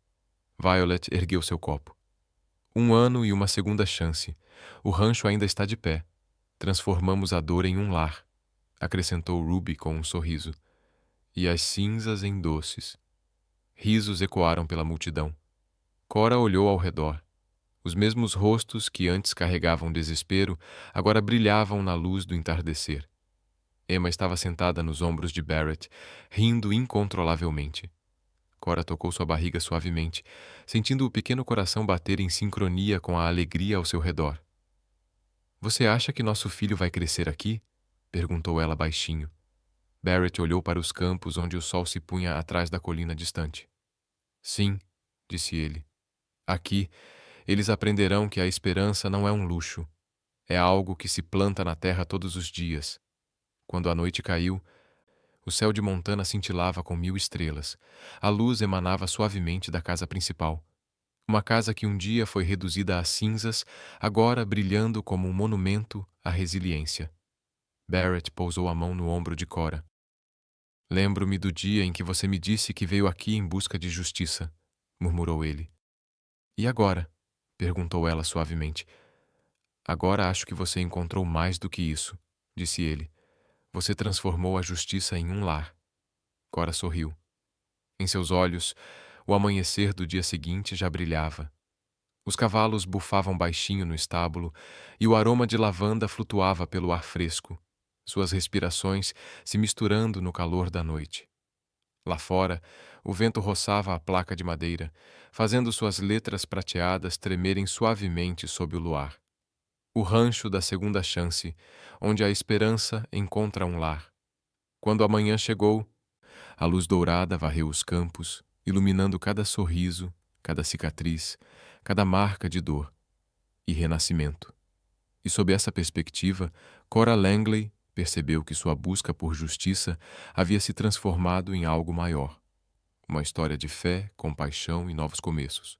Violet ergueu seu copo. "Um ano e uma segunda chance. O rancho ainda está de pé. Transformamos a dor em um lar", acrescentou Ruby com um sorriso. "E as cinzas em doces." Risos ecoaram pela multidão. Cora olhou ao redor. Os mesmos rostos que antes carregavam desespero agora brilhavam na luz do entardecer. Emma estava sentada nos ombros de Barrett, rindo incontrolavelmente. Cora tocou sua barriga suavemente, sentindo o pequeno coração bater em sincronia com a alegria ao seu redor. "Você acha que nosso filho vai crescer aqui?" perguntou ela baixinho. Barrett olhou para os campos onde o sol se punha atrás da colina distante. "Sim", disse ele. "Aqui, eles aprenderão que a esperança não é um luxo. É algo que se planta na terra todos os dias." Quando a noite caiu, o céu de Montana cintilava com 1000 estrelas. A luz emanava suavemente da casa principal. Uma casa que um dia foi reduzida a cinzas, agora brilhando como um monumento à resiliência. Barrett pousou a mão no ombro de Cora. Lembro-me do dia em que você me disse que veio aqui em busca de justiça, murmurou ele. E agora? Perguntou ela suavemente. Agora acho que você encontrou mais do que isso, disse ele. Você transformou a justiça em um lar. Cora sorriu. Em seus olhos, o amanhecer do dia seguinte já brilhava. Os cavalos bufavam baixinho no estábulo e o aroma de lavanda flutuava pelo ar fresco, suas respirações se misturando no calor da noite. Lá fora, o vento roçava a placa de madeira, fazendo suas letras prateadas tremerem suavemente sob o luar. O rancho da segunda chance, onde a esperança encontra um lar. Quando a manhã chegou, a luz dourada varreu os campos, iluminando cada sorriso, cada cicatriz, cada marca de dor e renascimento. E sob essa perspectiva, Cora Langley percebeu que sua busca por justiça havia se transformado em algo maior. Uma história de fé, compaixão e novos começos.